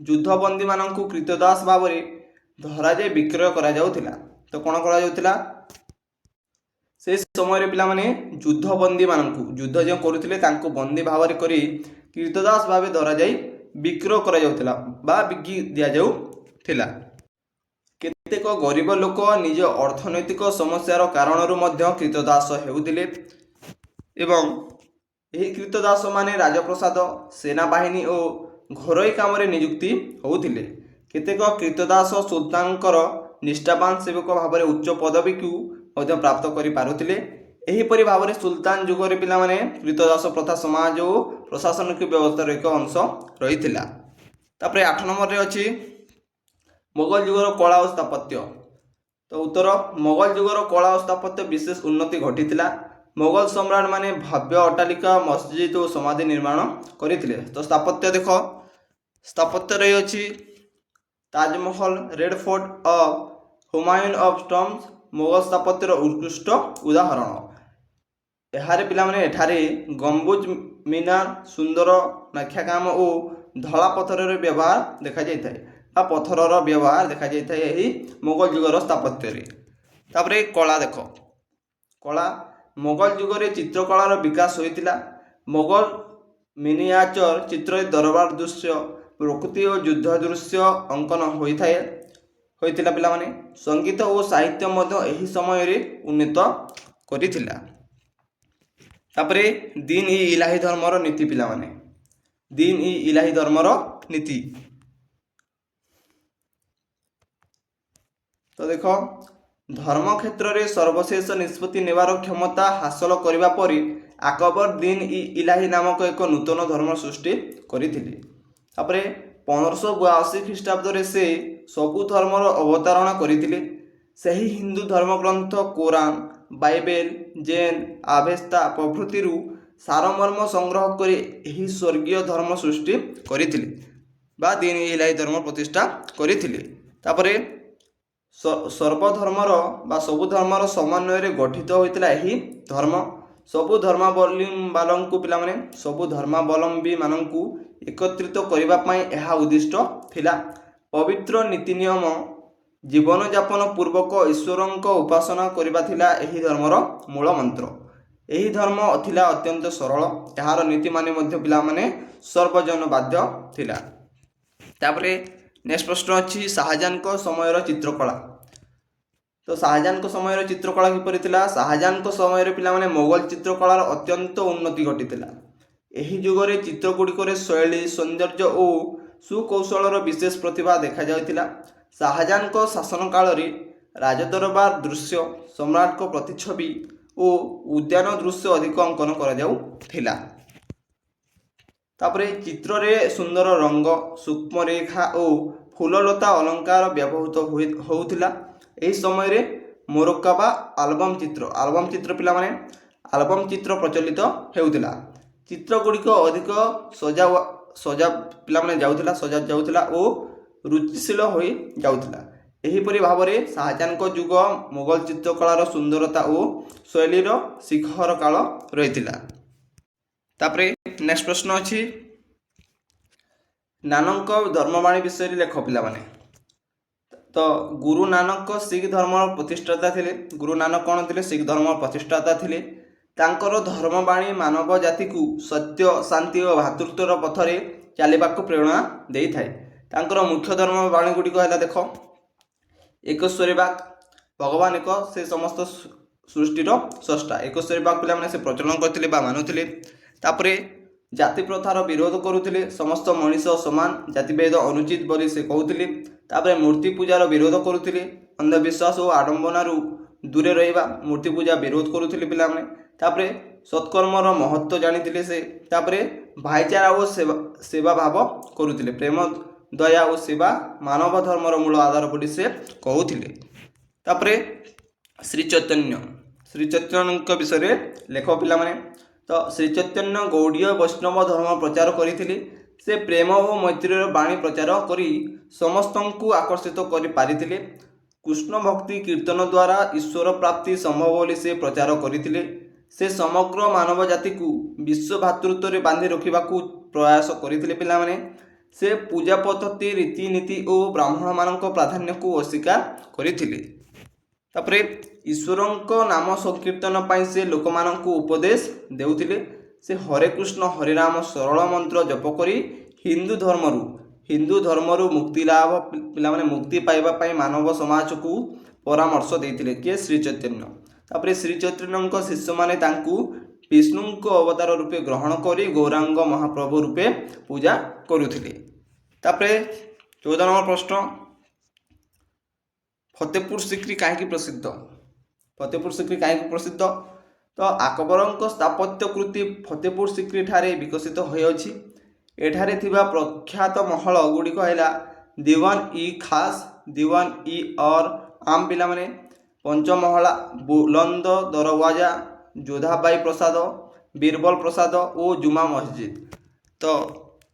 युद्धबंदी मानकू कृतदास भाव में धरा जाय विक्रय करा जाउथिला। तो कोन करा जाउथिला? से समय रे पिला माने युद्धबंदी मानकू युद्ध जो करुथिले तांको बंदी भाव रे करी कृतदास भावे धरा जाय विक्रय करा जाउथिला बा बिकी दिया जाउथिला। केतेक गरीब लोक निज अर्थनैतिक समस्यार कारणरू मध्य कृतदास हेउथिले एवं एही कृतदास माने राजप्रसाद, सेनाबाहिनी और घरोई काम रे नियुक्ति होउथिले। केतेक कृतदास सुल्तानकर निष्ठावान सेवक भाव में उच्च पदवी को मध्य प्राप्त करि पारुथिले। एहीपरि भाव में सुल्तान युग रे पिला माने कृतदास प्रथा समाज और प्रशासनिक व्यवस्था एक अंश रही। तापरे 8 नंबर रे अछि मोगल युगर कला और स्थापत्य। तो उत्तर, मोगल युगर कला और स्थापत्य विशेष उन्नति घटिथिला। मोगल सम्राट माने भव्य अट्टालिका, मस्जिद और समाधि निर्माण करथिले। तो स्थापत्य देखो, स्थापत्य रही अछि ताजमहल, रेड फोर्ट और हुमायून ऑफ टॉम्स मोगल स्थापत्यर उत्कृष्ट उदाहरण। एहारे पिला माने एठारे गंबुज, मीनार, सुंदर नक्शा काम और धला पत्थर रे व्यवहार देखा जाइथाय बा पत्थरर व्यवहार देखा जाइथाय एही मोगल युगर स्थापत्य रे। तापरे कला देखो, कला मोगल युग रे चित्रकलार विकास होइतिला। मोगल मिनिएचर चित्र, दरबार दृश्य, प्रकृति और युद्ध दृश्य अंकन होइथाय। ହୋଇଥିଲା ପିଲାମାନେ। ସଙ୍ଗୀତ ଓ ସାହିତ୍ୟ ମଧ୍ୟ ଏହି ସମୟରେ ଉନ୍ନତ କରିଥିଲା। ତାପରେ ଦିନ୍ ଇ ଇଲାହି ଧର୍ମର ନୀତି ପିଲାମାନେ, ଦିନ୍ ଇ ଇଲାହି ଧର୍ମର ନୀତି। ତ ଦେଖ, ଧର୍ମ କ୍ଷେତ୍ରରେ ସର୍ବଶେଷ ନିଷ୍ପତ୍ତି ନେବାର କ୍ଷମତା ହାସଲ କରିବା ପରେ আকবর ଦିନ୍ ଇ ଇଲାହି ନାମକ ଏକ ନୂତନ ଧର୍ମ ସୃଷ୍ଟି କରିଥିଲେ। ତାପରେ 1582 ଖ୍ରୀଷ୍ଟାବ୍ଦରେ ସେ ସବୁ ଧର୍ମର ଅବତାରଣା କରିଥିଲେ। ସେହି ହିନ୍ଦୁ ଧର୍ମଗ୍ରନ୍ଥ କୋରାନ, ବାଇବେଲ, ଜୈନ, ଆଭେସ୍ତା ପ୍ରଭୃତିରୁ ସାରମର୍ମ ସଂଗ୍ରହ କରି ଏହି ସ୍ୱର୍ଗୀୟ ଧର୍ମ ସୃଷ୍ଟି କରିଥିଲେ ବା ଦିନ୍ ଇ ଇଲାହି ଧର୍ମ ପ୍ରତିଷ୍ଠା କରିଥିଲେ। ତାପରେ ସର୍ବଧର୍ମର ବା ସବୁ ଧର୍ମର ସମନ୍ୱୟରେ ଗଠିତ ହୋଇଥିଲା ଏହି ଧର୍ମ। ସବୁ ଧର୍ମାବଲମ୍ବୀମାନଙ୍କୁ ପିଲାମାନେ, ସବୁ ଧର୍ମାବଲମ୍ବୀମାନଙ୍କୁ ଏକତ୍ରିତ କରିବା ପାଇଁ ଏହା ଉଦ୍ଦିଷ୍ଟ ଥିଲା। ପବିତ୍ର ନୀତି ନିୟମ ଜୀବନଯାପନ ପୂର୍ବକ ଈଶ୍ୱରଙ୍କ ଉପାସନା କରିବା ଥିଲା ଏହି ଧର୍ମର ମୂଳ ମନ୍ତ୍ର। ଏହି ଧର୍ମ ଥିଲା ଅତ୍ୟନ୍ତ ସରଳ, ଏହାର ନୀତିମାନେ ମଧ୍ୟ ପିଲାମାନେ ସର୍ବଜନବାଦ୍ୟ ଥିଲା। ତାପରେ ନେକ୍ସଟ ପ୍ରଶ୍ନ ଅଛି ଶାହାଜାହାନଙ୍କ ସମୟର ଚିତ୍ରକଳା। ତ ଶାହାଜାହାନଙ୍କ ସମୟର ଚିତ୍ରକଳା କିପରି ଥିଲା? ଶାହାଜାହାନଙ୍କ ସମୟରେ ପିଲାମାନେ ମୋଗଲ ଚିତ୍ରକଳାର ଅତ୍ୟନ୍ତ ଉନ୍ନତି ଘଟିଥିଲା। ଏହି ଯୁଗରେ ଚିତ୍ରଗୁଡ଼ିକରେ ଶୈଳୀ, ସୌନ୍ଦର୍ଯ୍ୟ ଓ ସୁକୌଶଳର ବିଶେଷ ପ୍ରତିଭା ଦେଖାଯାଉଥିଲା। ଶାହାଜାହାନଙ୍କ ଶାସନ କାଳରେ ରାଜଦରବାର ଦୃଶ୍ୟ, ସମ୍ରାଟଙ୍କ ପ୍ରତିଛବି ଓ ଉଦ୍ୟାନ ଦୃଶ୍ୟ ଅଧିକ ଅଙ୍କନ କରାଯାଉଥିଲା। ତାପରେ ଚିତ୍ରରେ ସୁନ୍ଦର ରଙ୍ଗ, ସୂକ୍ଷ୍ମ ରେଖା ଓ ଫୁଲଲତା ଅଲଙ୍କାର ବ୍ୟବହୃତ ହେଉଥିଲା। ଏହି ସମୟରେ ମୋରକ୍କା ବା ଆଲବମ୍ ଚିତ୍ର ପିଲାମାନେ, ଆଲବମ୍ ଚିତ୍ର ପ୍ରଚଳିତ ହେଉଥିଲା। ଚିତ୍ରଗୁଡ଼ିକ ଅଧିକ ସଜା ପିଲାମାନେ ଯାଉଥିଲା ଓ ରୁଚିଶୀଳ ହୋଇ ଯାଉଥିଲା। ଏହିପରି ଭାବରେ ଶାହାଜାହାନଙ୍କ ଯୁଗ ମୋଗଲ ଚିତ୍ରକଳାର ସୁନ୍ଦରତା ଓ ଶୈଳୀର ଶିଖର କାଳ ରହିଥିଲା। ତାପରେ ନେକ୍ସଟ ପ୍ରଶ୍ନ ଅଛି ନାନକଙ୍କ ଧର୍ମବାଣୀ ବିଷୟରେ ଲେଖ ପିଲାମାନେ। ତ ଗୁରୁ ନାନକ ଶିଖ ଧର୍ମର ପ୍ରତିଷ୍ଠାତା ଥିଲେ। ଗୁରୁ ନାନକ କ'ଣ ଥିଲେ? ଶିଖ ଧର୍ମର ପ୍ରତିଷ୍ଠାତା ଥିଲେ। ତାଙ୍କର ଧର୍ମବାଣୀ ମାନବ ଜାତିକୁ ସତ୍ୟ, ଶାନ୍ତି ଓ ଭ୍ରାତୃତ୍ୱର ପଥରେ ଚାଲିବାକୁ ପ୍ରେରଣା ଦେଇଥାଏ। ତାଙ୍କର ମୁଖ୍ୟ ଧର୍ମବାଣୀ ଗୁଡ଼ିକ ହେଲା, ଦେଖ, ଏକଶ୍ୱରୀ ବାକ୍, ଭଗବାନ ଏକ, ସେ ସମସ୍ତ ସୃଷ୍ଟିର ସ୍ରଷ୍ଟା। ଏକଶ୍ୱରୀ ବାକ୍ ପିଲାମାନେ ସେ ପ୍ରଚଳନ କରିଥିଲେ ବା ମାନୁଥିଲେ। ତାପରେ ଜାତି ପ୍ରଥାର ବିରୋଧ କରୁଥିଲେ, ସମସ୍ତ ମଣିଷ ସମାନ, ଜାତିଭେଦ ଅନୁଚିତ ବୋଲି ସେ କହୁଥିଲେ। ତାପରେ ମୂର୍ତ୍ତି ପୂଜାର ବିରୋଧ କରୁଥିଲେ, ଅନ୍ଧବିଶ୍ୱାସ ଓ ଆଡ଼ମ୍ବନାରୁ ଦୂରେ ରହିବା, ମୂର୍ତ୍ତି ପୂଜା ବିରୋଧ କରୁଥିଲେ ପିଲାମାନେ। ତାପରେ ସତ୍କର୍ମର ମହତ୍ତ୍ୱ ଜାଣିଥିଲେ ସେ। ତାପରେ ଭାଇଚାରା ଓ ସେବା ଭାବ କରୁଥିଲେ, ପ୍ରେମ, ଦୟା ଓ ସେବା ମାନବ ଧର୍ମର ମୂଳ ଆଧାର ବୋଲି ସେ କହୁଥିଲେ। ତାପରେ ଶ୍ରୀ ଚୈତନ୍ୟଙ୍କ ବିଷୟରେ ଲେଖ ପିଲାମାନେ। ତ ଶ୍ରୀ ଚୈତନ୍ୟ ଗୌଡ଼ୀୟ ବୈଷ୍ଣବ ଧର୍ମ ପ୍ରଚାର କରିଥିଲେ। ସେ ପ୍ରେମ ଓ ମୈତ୍ରୀର ବାଣୀ ପ୍ରଚାର କରି ସମସ୍ତଙ୍କୁ ଆକର୍ଷିତ କରିପାରିଥିଲେ। କୃଷ୍ଣ ଭକ୍ତି କୀର୍ତ୍ତନ ଦ୍ୱାରା ଈଶ୍ୱର ପ୍ରାପ୍ତି ସମ୍ଭବ ବୋଲି ସେ ପ୍ରଚାର କରିଥିଲେ। ସେ ସମଗ୍ର ମାନବ ଜାତିକୁ ବିଶ୍ୱ ଭ୍ରାତୃତ୍ୱରେ ବାନ୍ଧି ରଖିବାକୁ ପ୍ରୟାସ କରିଥିଲେ ପିଲାମାନେ। ସେ ପୂଜା ପଦ୍ଧତି, ରୀତିନୀତି ଓ ବ୍ରାହ୍ମଣମାନଙ୍କ ପ୍ରାଧାନ୍ୟକୁ ଅସ୍ୱୀକାର କରିଥିଲେ। ତାପରେ ଈଶ୍ୱରଙ୍କ ନାମ ସଂକୀର୍ତ୍ତନ ପାଇଁ ସେ ଲୋକମାନଙ୍କୁ ଉପଦେଶ ଦେଉଥିଲେ। ସେ ହରେ କୃଷ୍ଣ ହରେ ରାମ ସରଳ ମନ୍ତ୍ର ଜପ କରି ହିନ୍ଦୁ ଧର୍ମରୁ ମୁକ୍ତି ଲାଭ ପିଲାମାନେ ମୁକ୍ତି ପାଇବା ପାଇଁ ମାନବ ସମାଜକୁ ପରାମର୍ଶ ଦେଇଥିଲେ। କିଏ? ଶ୍ରୀ ଚୈତନ୍ୟ। ତାପରେ ଶ୍ରୀ ଚୈତନ୍ୟଙ୍କ ଶିଷ୍ୟମାନେ ତାଙ୍କୁ ବିଷ୍ଣୁଙ୍କ ଅବତାର ରୂପେ ଗ୍ରହଣ କରି ଗୌରାଙ୍ଗ ମହାପ୍ରଭୁ ରୂପେ ପୂଜା କରୁଥିଲେ। ତାପରେ 14 ନମ୍ବର ପ୍ରଶ୍ନ, ଫତେପୁର ସିକ୍ରି କାହିଁକି ପ୍ରସିଦ୍ଧ? ଫତେପୁର ସିକ୍ରି କାହିଁକି ପ୍ରସିଦ୍ଧ? ତ আকবରଙ୍କ ସ୍ଥାପତ୍ୟ କୃତି ଫତେପୁର ସିକ୍ରି ଠାରେ ବିକଶିତ ହୋଇଅଛି। ଏଠାରେ ଥିବା ପ୍ରଖ୍ୟାତ ମହଲ ଗୁଡ଼ିକ ହେଲା ଦିୱାନ ଇ ଖାସ୍, ଦିୱାନ ଇ ଅର ଆମ୍ ପିଲାମାନେ, ପଞ୍ଚମହଲା, ବୁଲନ୍ଦ ଦରୱାଜା, ଯୋଧାବାଇ ପ୍ରାସାଦ, ବୀରବଲ ପ୍ରାସାଦ ଓ ଜୁମା ମସଜିଦ। ତ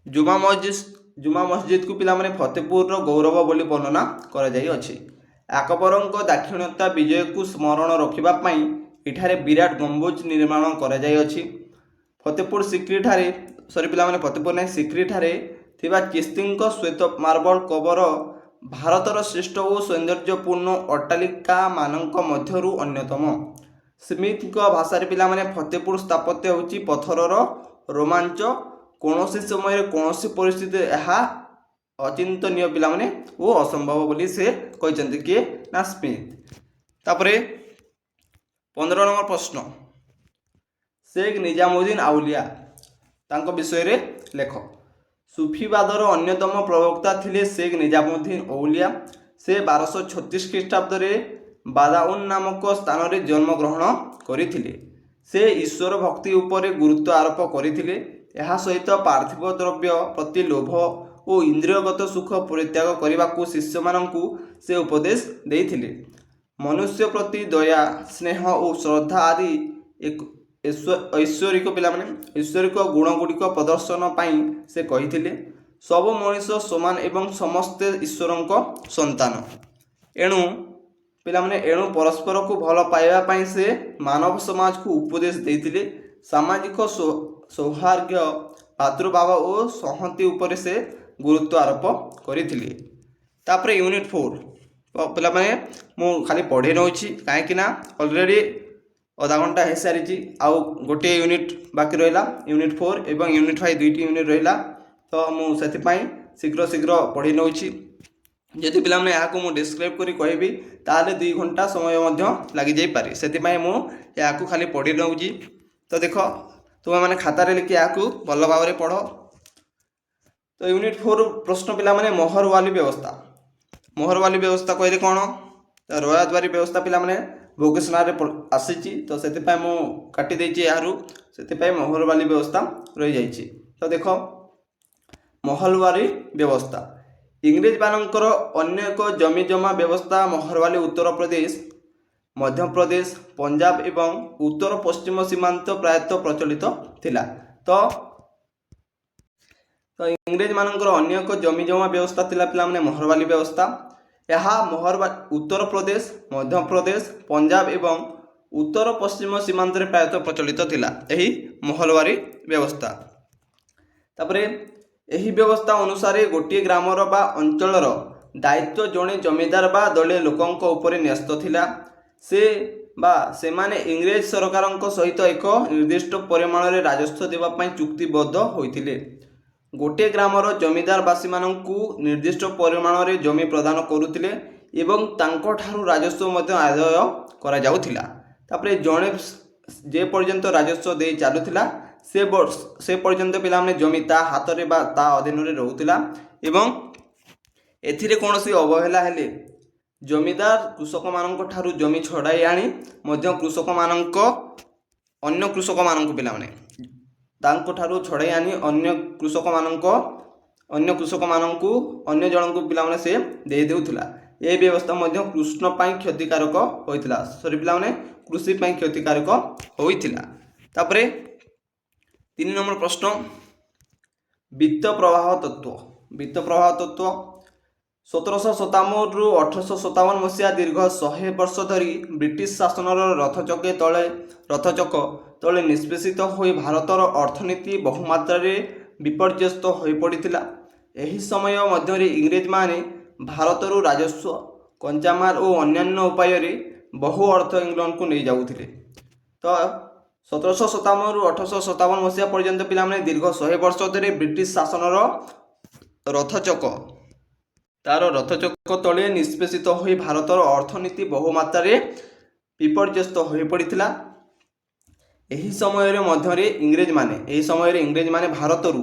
ଜୁମା ମସଜିଦକୁ ପିଲାମାନେ ଫତେପୁରର ଗୌରବ ବୋଲି ବର୍ଣ୍ଣନା କରାଯାଇଅଛି। আকবରଙ୍କ ଦାକ୍ଷିଣ୍ୟତା ବିଜୟକୁ ସ୍ମରଣ ରଖିବା ପାଇଁ ଏଠାରେ ବିରାଟ ଗମ୍ବୁଜ ନିର୍ମାଣ କରାଯାଇଅଛି। ଫତେପୁର ସିକ୍ରିଠାରେ ଥିବା ଚିସ୍ତିଙ୍କ ଶ୍ୱେତ ମାର୍ବଲ କବର ଭାରତର ଶ୍ରେଷ୍ଠ ଓ ସୌନ୍ଦର୍ଯ୍ୟପୂର୍ଣ୍ଣ ଅଟ୍ଟାଳିକାମାନଙ୍କ ମଧ୍ୟରୁ ଅନ୍ୟତମ। ସ୍ମିଥଙ୍କ ଭାଷାରେ ପିଲାମାନେ ଫତେପୁର ସ୍ଥାପତ୍ୟ ହେଉଛି ପଥରର ରୋମାଞ୍ଚ। କୌଣସି ସମୟରେ କୌଣସି ପରିସ୍ଥିତିରେ ଏହା अचिंतनीय पिलाने ओ असंभव बोली से कहते किए ना स्मिथ। तापरे 15 नंबर प्रश्न, शेख निजामुद्दीन आउलिया तांको विषय रे लेख। सूफीवादर अन्यतम प्रवक्ता थिले शेख निजामुद्दीन औलिया। से 1236 ख्रीष्टाब्द बादाउन नामक स्थान में जन्मग्रहण करथिले। से ईश्वर भक्ति उपरे गुरुत्व आरोप करथिले। ଏହା ସହିତ ପାର୍ଥିବ ଦ୍ରବ୍ୟ ପ୍ରତି ଲୋଭ ଓ ଇନ୍ଦ୍ରିୟଗତ ସୁଖ ପରିତ୍ୟାଗ କରିବାକୁ ଶିଷ୍ୟମାନଙ୍କୁ ସେ ଉପଦେଶ ଦେଇଥିଲେ। ମନୁଷ୍ୟ ପ୍ରତି ଦୟା, ସ୍ନେହ ଓ ଶ୍ରଦ୍ଧା ଆଦି ଐଶ୍ୱରିକ ଗୁଣଗୁଡ଼ିକ ପ୍ରଦର୍ଶନ ପାଇଁ ସେ କହିଥିଲେ। ସବୁ ମଣିଷ ସମାନ ଏବଂ ସମସ୍ତେ ଈଶ୍ୱରଙ୍କ ସନ୍ତାନ। ଏଣୁ ପରସ୍ପରକୁ ଭଲ ପାଇବା ପାଇଁ ସେ ମାନବ ସମାଜକୁ ଉପଦେଶ ଦେଇଥିଲେ। ସାମାଜିକ ସୌହାର୍ଦ୍ଦ୍ୟ, ଭାତୃଭାବ ଓ ସଂହତି ଉପରେ ସେ ଗୁରୁତ୍ୱ ଆରୋପ କରିଥିଲେ। ତାପରେ ୟୁନିଟ୍ 4 ପିଲାମାନେ ମୁଁ ଖାଲି ପଢ଼େଇ ନେଉଛି କାହିଁକିନା ଅଲରେଡ଼ି ଅଧା ଘଣ୍ଟା ହେଇସାରିଛି। ଆଉ ଗୋଟିଏ ୟୁନିଟ୍ ବାକି ରହିଲା ୟୁନିଟ୍ 4 ଏବଂ ୟୁନିଟ୍ 5 ଦୁଇଟି ୟୁନିଟ୍ ରହିଲା। ତ ମୁଁ ସେଥିପାଇଁ ଶୀଘ୍ର ପଢ଼େଇ ନେଉଛି। ଯଦି ପିଲାମାନେ ଏହାକୁ ମୁଁ ଡିସ୍କ୍ରାଇବ୍ କରି କହିବି ତାହେଲେ 2 ଘଣ୍ଟା ସମୟ ମଧ୍ୟ ଲାଗିଯାଇପାରେ। ସେଥିପାଇଁ ମୁଁ ଏହାକୁ ଖାଲି ପଢ଼ି ନେଉଛି। ତ ଦେଖ, ତୁମେମାନେ ଖାତାରେ ଲେଖି ଏହାକୁ ଭଲ ଭାବରେ ପଢ଼। ତ ୟୁନିଟ୍ 4 ପ୍ରଶ୍ନ ପିଲାମାନେ ମୋହରୱାଲି ବ୍ୟବସ୍ଥା। ମୋହରୱାଲି ବ୍ୟବସ୍ଥା କହିଲେ କ'ଣ? ରୟାଦ୍ୱାରୀ ବ୍ୟବସ୍ଥା ପିଲାମାନେ ଭୋକେସନାଲରେ ଆସିଛି, ତ ସେଥିପାଇଁ ମୁଁ କାଟି ଦେଇଛି ଏହାରୁ, ସେଥିପାଇଁ ମୋହରୱାଲି ବ୍ୟବସ୍ଥା ରହିଯାଇଛି। ତ ଦେଖ, ମୋହରୱାଲି ବ୍ୟବସ୍ଥା ଇଂରେଜମାନଙ୍କର ଅନ୍ୟ ଏକ ଜମିଜମା ବ୍ୟବସ୍ଥା। ମୋହରୱାଲି ଉତ୍ତରପ୍ରଦେଶ, ମଧ୍ୟପ୍ରଦେଶ, ପଞ୍ଜାବ ଏବଂ ଉତ୍ତର ପଶ୍ଚିମ ସୀମାନ୍ତ ପ୍ରାୟତଃ ପ୍ରଚଳିତ ଥିଲା। ତ ଇଂରେଜମାନଙ୍କର ଅନ୍ୟ ଏକ ଜମିଜମା ବ୍ୟବସ୍ଥା ଥିଲା ପିଲାମାନେ ମୋହରୱାଲି ବ୍ୟବସ୍ଥା। ଏହା ଉତ୍ତରପ୍ରଦେଶ, ମଧ୍ୟପ୍ରଦେଶ, ପଞ୍ଜାବ ଏବଂ ଉତ୍ତର ପଶ୍ଚିମ ସୀମାନ୍ତରେ ପ୍ରାୟତଃ ପ୍ରଚଳିତ ଥିଲା ଏହି ମୋହରୱାଲି ବ୍ୟବସ୍ଥା। ତାପରେ ଏହି ବ୍ୟବସ୍ଥା ଅନୁସାରେ ଗୋଟିଏ ଗ୍ରାମର ବା ଅଞ୍ଚଳର ଦାୟିତ୍ୱ ଜଣେ ଜମିଦାର ବା ଦଳୀୟ ଲୋକଙ୍କ ଉପରେ ନ୍ୟସ୍ତ ଥିଲା। ସେମାନେ ଇଂରେଜ ସରକାରଙ୍କ ସହିତ ଏକ ନିର୍ଦ୍ଦିଷ୍ଟ ପରିମାଣରେ ରାଜସ୍ୱ ଦେବା ପାଇଁ ଚୁକ୍ତିବଦ୍ଧ ହୋଇଥିଲେ। ଗୋଟିଏ ଗ୍ରାମର ଜମିଦାର ବାସୀମାନଙ୍କୁ ନିର୍ଦ୍ଦିଷ୍ଟ ପରିମାଣରେ ଜମି ପ୍ରଦାନ କରୁଥିଲେ ଏବଂ ତାଙ୍କଠାରୁ ରାଜସ୍ୱ ମଧ୍ୟ ଆଦାୟ କରାଯାଉଥିଲା। ତାପରେ ଜଣେ ଯେ ପର୍ଯ୍ୟନ୍ତ ରାଜସ୍ୱ ଦେଇ ଚାଲୁଥିଲା ସେ ପର୍ଯ୍ୟନ୍ତ ପିଲାମାନେ ଜମି ତା ହାତରେ ବା ତା ଅଧୀନରେ ରହୁଥିଲା ଏବଂ ଏଥିରେ କୌଣସି ଅବହେଳା ହେଲେ ଜମିଦାର କୃଷକମାନଙ୍କ ଠାରୁ ଜମି ଛଡ଼ାଇ ଆଣି ମଧ୍ୟ ଅନ୍ୟ କୃଷକମାନଙ୍କୁ ପିଲାମାନେ ତାଙ୍କଠାରୁ ଛଡ଼ାଇ ଆଣି ଅନ୍ୟ ଜଣଙ୍କୁ ପିଲାମାନେ ସେ ଦେଇ ଦେଉଥିଲା। ଏହି ବ୍ୟବସ୍ଥା ମଧ୍ୟ କୃଷି ପାଇଁ କ୍ଷତିକାରକ ହୋଇଥିଲା। ତାପରେ 3 ନମ୍ବର ପ୍ରଶ୍ନ, ବିତ୍ତ ପ୍ରବାହ ତତ୍ତ୍ୱ। 1757 ରୁ 1857 ମସିହା ଦୀର୍ଘ 100 ବର୍ଷ ଧରି ବ୍ରିଟିଶ ଶାସନର ରଥଚକ ତଳେ ନିଷ୍ପେଷିତ ହୋଇ ଭାରତର ଅର୍ଥନୀତି ବହୁମାତ୍ରାରେ ବିପର୍ଯ୍ୟସ୍ତ ହୋଇପଡ଼ିଥିଲା। ଏହି ସମୟ ମଧ୍ୟରେ ଇଂରେଜମାନେ ଭାରତରୁ ରାଜସ୍ୱ, କଞ୍ଚାମାଲ ଓ ଅନ୍ୟାନ୍ୟ ଉପାୟରେ ବହୁ ଅର୍ଥ ଇଂଲଣ୍ଡକୁ ନେଇଯାଉଥିଲେ। ତ 1757 ରୁ 1857 ମସିହା ପର୍ଯ୍ୟନ୍ତ ପିଲାମାନେ ଦୀର୍ଘ 100 ବର୍ଷ ଧରି ବ୍ରିଟିଶ ଶାସନର ରଥଚକ ତଳେ ନିଷ୍ପେଷିତ ହୋଇ ଭାରତର ଅର୍ଥନୀତି ବହୁମାତ୍ରାରେ ବିପର୍ଯ୍ୟସ୍ତ ହୋଇପଡ଼ିଥିଲା। ଏହି ସମୟରେ ଇଂରେଜମାନେ ଭାରତରୁ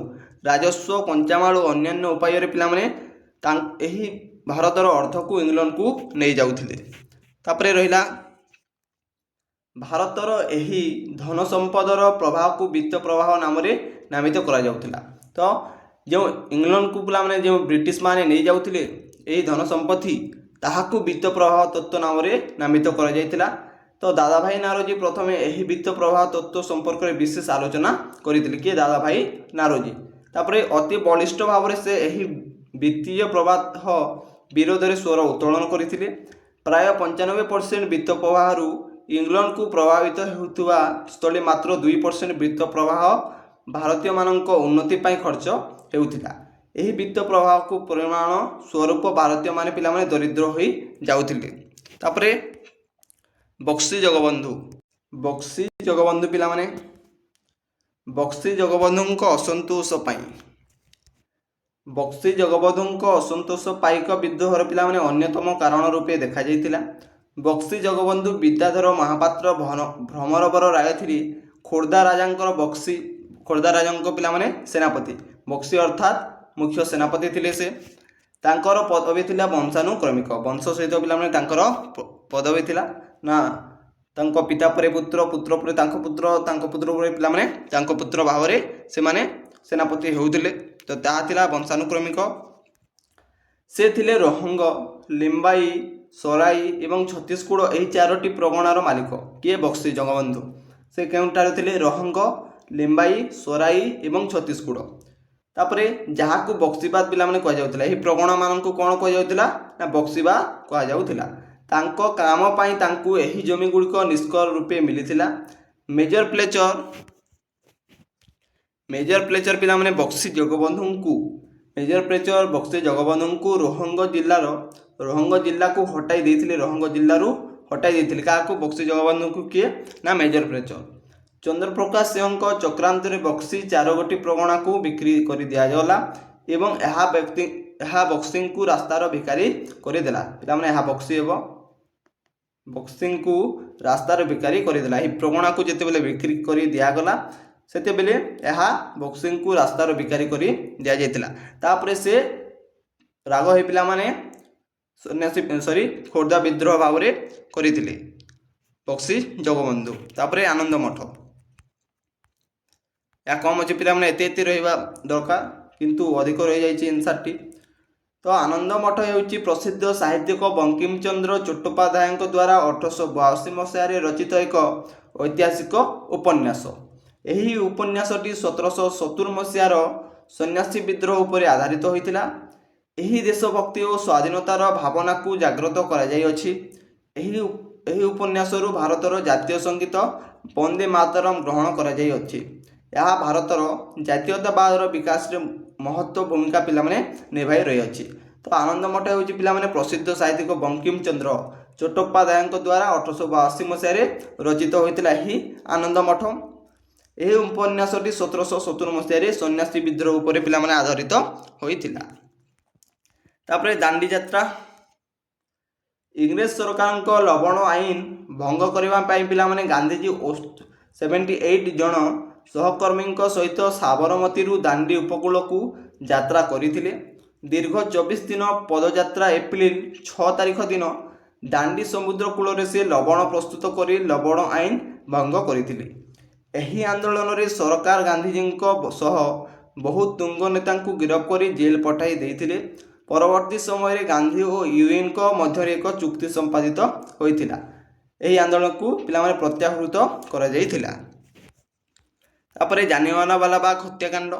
ରାଜସ୍ୱ, କଞ୍ଚାମାଲ ଓ ଅନ୍ୟାନ୍ୟ ଉପାୟରେ ପିଲାମାନେ ଏହି ଭାରତର ଅର୍ଥକୁ ଇଂଲଣ୍ଡକୁ ନେଇଯାଉଥିଲେ। ତାପରେ ରହିଲା ଭାରତର ଏହି ଧନ ସମ୍ପଦର ପ୍ରବାହକୁ ବିତ୍ତ ପ୍ରବାହ ନାମରେ ନାମିତ କରାଯାଉଥିଲା। ତ ଯେଉଁ ଇଂଲଣ୍ଡକୁ ପିଲାମାନେ ଯେଉଁ ବ୍ରିଟିଶମାନେ ନେଇଯାଉଥିଲେ ଏହି ଧନ ସମ୍ପତ୍ତି, ତାହାକୁ ବିତ୍ତ ପ୍ରବାହ ତତ୍ତ୍ୱ ନାମରେ ନାମିତ କରାଯାଇଥିଲା। ତ ଦାଦାଭାଇ ନାରୋଜି ପ୍ରଥମେ ଏହି ବିତ୍ତ ପ୍ରବାହ ତତ୍ତ୍ୱ ସମ୍ପର୍କରେ ବିଶେଷ ଆଲୋଚନା କରିଥିଲେ। କିଏ? ଦାଦାଭାଇ ନାରୋଜି। ତାପରେ ଅତି ବଳିଷ୍ଠ ଭାବରେ ସେ ଏହି ବିତ୍ତୀୟ ପ୍ରବାହ ବିରୋଧରେ ସ୍ୱର ଉତ୍ତୋଳନ କରିଥିଲେ। ପ୍ରାୟ 95% ବିତ୍ତ ପ୍ରବାହରୁ ଇଂଲଣ୍ଡକୁ ପ୍ରଭାବିତ ହେଉଥିବା ସ୍ଥଳେ ମାତ୍ର 2% ବିତ୍ତ ପ୍ରବାହ ଭାରତୀୟମାନଙ୍କ ଉନ୍ନତି ପାଇଁ ଖର୍ଚ୍ଚ ହେଉଥିଲା। ଏହି ବିତ୍ତ ପ୍ରବାହକୁ ପରିମାଣ ସ୍ୱରୂପ ଭାରତୀୟମାନେ ପିଲାମାନେ ଦରିଦ୍ର ହୋଇ ଯାଉଥିଲେ। ତାପରେ ବକ୍ସି ଜଗବନ୍ଧୁ ପିଲାମାନେ, ବକ୍ସି ଜଗବନ୍ଧୁଙ୍କ ଅସନ୍ତୋଷ ପାଇଁ ବକ୍ସି ଜଗବନ୍ଧୁଙ୍କ ଅସନ୍ତୋଷ ପାଇକ ବିଦ୍ରୋହର ପିଲାମାନେ ଅନ୍ୟତମ କାରଣ ରୂପେ ଦେଖାଯାଇଥିଲା। ବକ୍ସି ଜଗବନ୍ଧୁ ବିଦ୍ୟାଧର ମହାପାତ୍ର ଭ୍ରମରବର ରାୟ ଥିଲେ ଖୋର୍ଦ୍ଧା ରାଜାଙ୍କ ପିଲାମାନେ ସେନାପତି। ବକ୍ସି ଅର୍ଥାତ୍ ମୁଖ୍ୟ ସେନାପତି ଥିଲେ ସେ। ତାଙ୍କର ପଦବୀ ଥିଲା ବଂଶାନୁକ୍ରମିକ। ବଂଶ ସହିତ ପିଲାମାନେ ତାଙ୍କର ପଦବୀ ଥିଲା ନା ତାଙ୍କ ପିତା ପରେ ପୁତ୍ର, ପୁତ୍ର ପରେ ତାଙ୍କ ପୁତ୍ର, ତାଙ୍କ ପୁତ୍ର ପରେ ପିଲାମାନେ ତାଙ୍କ ପୁତ୍ର ଭାବରେ ସେମାନେ ସେନାପତି ହେଉଥିଲେ। ତ ତାହା ଥିଲା ବଂଶାନୁକ୍ରମିକ। ସେ ଥିଲେ ରୋହଙ୍ଗ, ଲିମ୍ବାଇ, ସରାଇ ଏବଂ ଛତିଶଗଡ଼ ଏହି 4ଟି ପ୍ରଗଣାର ମାଲିକ। କିଏ? ବକ୍ସି ଜଗବନ୍ଧୁ। ସେ କେଉଁଠାରେ ଥିଲେ? ରୋହଙ୍ଗ, ଲିମ୍ବାଇ, ସରାଇ ଏବଂ ଛତିଶଗଡ଼। ତାପରେ ଯାହାକୁ ବକ୍ସିବାଦ ପିଲାମାନେ କୁହାଯାଉଥିଲା, ଏହି ପ୍ରଗଣାମାନଙ୍କୁ କ'ଣ କୁହାଯାଉଥିଲା? ନା ବକ୍ସିବାଦ କୁହାଯାଉଥିଲା। ତାଙ୍କ କାମ ପାଇଁ ତାଙ୍କୁ ଏହି ଜମିଗୁଡ଼ିକ ନିଷ୍କର ରୂପେ ମିଳିଥିଲା। ମେଜର ପ୍ଲେଚର ପିଲାମାନେ ବକ୍ସି ଜଗବନ୍ଧୁଙ୍କୁ ରୋହଙ୍ଗ ଜିଲ୍ଲାକୁ ହଟାଇ ଦେଇଥିଲେ। କାହାକୁ? ବକ୍ସି ଜଗବନ୍ଧୁଙ୍କୁ। କିଏ? ନା ମେଜର ପ୍ଲେଚର। ଚନ୍ଦ୍ରପ୍ରକାଶ ସିଂହଙ୍କ ଚକ୍ରାନ୍ତରେ ବକ୍ସି 4ଗୋଟି ପ୍ରଗଣାକୁ ବିକ୍ରି କରି ଦିଆଗଲା ଏବଂ ଏହା ବକ୍ସିଙ୍କୁ ରାସ୍ତାର ଭିକାରୀ କରିଦେଲା। ପିଲାମାନେ ଏହା ବକ୍ସିଙ୍କୁ ରାସ୍ତାର ଭିକାରୀ କରିଦେଲା। ଏହି ପ୍ରଗଣାକୁ ଯେତେବେଳେ ବିକ୍ରି କରି ଦିଆଗଲା ସେତେବେଳେ ଏହା ବକ୍ସିଙ୍କୁ ରାସ୍ତାର ଭିକାରୀ କରି ଦିଆଯାଇଥିଲା। ତାପରେ ସେ ରାଗ ହୋଇ ପିଲାମାନେ ଖୋର୍ଦ୍ଧା ବିଦ୍ରୋହ ଭାବରେ କରିଥିଲେ ବକ୍ସି ଜଗବନ୍ଧୁ। ତାପରେ ଆନନ୍ଦ ମଠ। ଏହା କମ୍ ଅଛି ପିଲାମାନେ, ଏତେ ରହିବା ଦରକାର କିନ୍ତୁ ଅଧିକ ରହିଯାଇଛି ଆନ୍ସରଟି। ତ ଆନନ୍ଦ ମଠ ହେଉଛି ପ୍ରସିଦ୍ଧ ସାହିତ୍ୟିକ ବଙ୍କିମଚନ୍ଦ୍ର ଚଟ୍ଟୋପାଧ୍ୟାୟଙ୍କ ଦ୍ୱାରା 1882 ମସିହାରେ ରଚିତ ଏକ ଐତିହାସିକ ଉପନ୍ୟାସ। ଏହି ଉପନ୍ୟାସଟି 1770 ମସିହାର ସନ୍ନ୍ୟାସୀ ବିଦ୍ରୋହ ଉପରେ ଆଧାରିତ ହୋଇଥିଲା। ଏହି ଦେଶଭକ୍ତି ଓ ସ୍ୱାଧୀନତାର ଭାବନାକୁ ଜାଗ୍ରତ କରାଯାଇଅଛି। ଏହି ଉପନ୍ୟାସରୁ ଭାରତର ଜାତୀୟ ସଙ୍ଗୀତ ବନ୍ଦେ ମାତରମ୍ ଗ୍ରହଣ କରାଯାଇଅଛି। ଏହା ଭାରତର ଜାତୀୟତାବାଦର ବିକାଶରେ ମହତ୍ତ୍ୱ ଭୂମିକା ପିଲାମାନେ ନିଭାଇ ରହିଅଛି। ତ ଆନନ୍ଦ ମଠ ହେଉଛି ପିଲାମାନେ ପ୍ରସିଦ୍ଧ ସାହିତ୍ୟିକ ବଙ୍କିମଚନ୍ଦ୍ର ଚଟ୍ଟୋପାଧ୍ୟାୟଙ୍କ ଦ୍ୱାରା 1882 ମସିହାରେ ରଚିତ ହୋଇଥିଲା ଏହି ଆନନ୍ଦ ମଠ। ଏହି ଉପନ୍ୟାସଟି 1770 ମସିହାରେ ସନ୍ନ୍ୟାସୀ ବିଦ୍ରୋହ ଉପରେ ପିଲାମାନେ ଆଧାରିତ ହୋଇଥିଲା। ତାପରେ ଦାଣ୍ଡି ଯାତ୍ରା। ଇଂରେଜ ସରକାରଙ୍କ ଲବଣ ଆଇନ ଭଙ୍ଗ କରିବା ପାଇଁ ପିଲାମାନେ ଗାନ୍ଧିଜୀ 78 ଜଣ ସହକର୍ମୀଙ୍କ ସହିତ ସାବରମତୀରୁ ଦାଣ୍ଡି ଉପକୂଳକୁ ଯାତ୍ରା କରିଥିଲେ। ଦୀର୍ଘ 24 ଦିନ ପଦଯାତ୍ରା ଏପ୍ରିଲ 6 ତାରିଖ ଦିନ ଦାଣ୍ଡି ସମୁଦ୍ର କୂଳରେ ସେ ଲବଣ ପ୍ରସ୍ତୁତ କରି ଲବଣ ଆଇନ ଭଙ୍ଗ କରିଥିଲେ। ଏହି ଆନ୍ଦୋଳନରେ ସରକାର ଗାନ୍ଧିଜୀଙ୍କ ସହ ବହୁ ତୁଙ୍ଗ ନେତାଙ୍କୁ ଗିରଫ କରି ଜେଲ୍ ପଠାଇ ଦେଇଥିଲେ। ପରବର୍ତ୍ତୀ ସମୟରେ ଗାନ୍ଧୀ ଓ ୟୁଏନ୍ଙ୍କ ମଧ୍ୟରେ ଏକ ଚୁକ୍ତି ସମ୍ପାଦିତ ହୋଇଥିଲା। ଏହି ଆନ୍ଦୋଳନକୁ ପିଲାମାନେ ପ୍ରତ୍ୟାହୃତ କରାଯାଇଥିଲା। ତାପରେ ଜାଲିଆନାୱାଲାବାଗ ହତ୍ୟାକାଣ୍ଡ।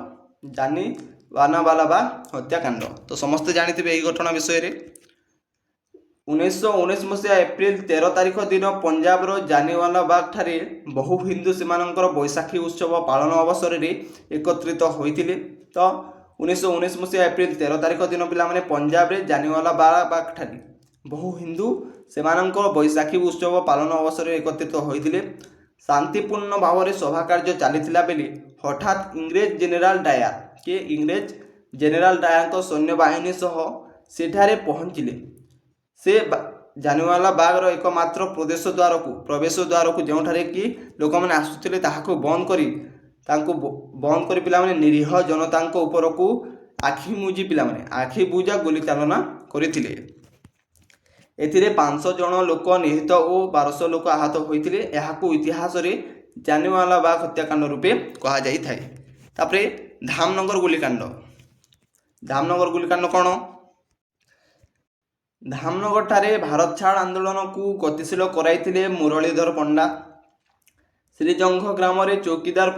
ତ ସମସ୍ତେ ଜାଣିଥିବେ ଏହି ଘଟଣା ବିଷୟରେ। 1919 ମସିହା ଏପ୍ରିଲ 13 ତାରିଖ ଦିନ ପଞ୍ଜାବର ଜାଲିଆନାୱାଲାବାଗ ଠାରେ ବହୁ ହିନ୍ଦୁ ସେମାନଙ୍କର ବୈଶାଖୀ ଉତ୍ସବ ପାଳନ ଅବସରରେ ଏକତ୍ରିତ ହୋଇଥିଲେ। ତ 1919 ମସିହା ଏପ୍ରିଲ 13 ତାରିଖ ଦିନ ପିଲାମାନେ ପଞ୍ଜାବରେ ଜାଲିଆନାୱାଲାବାଗ ଠାରେ ବହୁ ହିନ୍ଦୁ ସେମାନଙ୍କର ବୈଶାଖୀ ଉତ୍ସବ ପାଳନ ଅବସରରେ ଏକତ୍ରିତ ହୋଇଥିଲେ। ଶାନ୍ତିପୂର୍ଣ୍ଣ ଭାବରେ ସଭା କାର୍ଯ୍ୟ ଚାଲିଥିଲା ବେଳେ ହଠାତ୍ ଇଂରେଜ ଜେନେରାଲ ଡାୟାରଙ୍କ ସୈନ୍ୟବାହିନୀ ସହ ସେଠାରେ ପହଞ୍ଚିଲେ। ସେ ଜାଲିଆନାୱାଲାବାଗର ଏକମାତ୍ର ପ୍ରବେଶ ଦ୍ୱାରକୁ ଯେଉଁଠାରେ କି ଲୋକମାନେ ଆସୁଥିଲେ ତାହାକୁ ବନ୍ଦ କରି ପିଲାମାନେ ନିରୀହ ଜନତାଙ୍କ ଉପରକୁ ଆଖି ବୁଜା ଗୁଳି ଚାଳନା କରିଥିଲେ। ଏଥିରେ 500 ଜଣ ଲୋକ ନିହତ ଓ 1200 ଲୋକ ଆହତ ହୋଇଥିଲେ। ଏହାକୁ ଇତିହାସରେ ଜାଲିଆନାୱାଲାବାଗ ହତ୍ୟାକାଣ୍ଡ ରୂପେ କୁହାଯାଇଥାଏ। ତାପରେ ଧାମନଗର ଗୁଳିକାଣ୍ଡ କ'ଣ? ଧାମନଗରଠାରେ ଭାରତ ଛାଡ଼ ଆନ୍ଦୋଳନକୁ ଗତିଶୀଳ କରାଇଥିଲେ ମୁରଳୀଧର ପଣ୍ଡା। ଶ୍ରୀଜଙ୍ଘ ଗ୍ରାମରେ ଚୌକିଦାର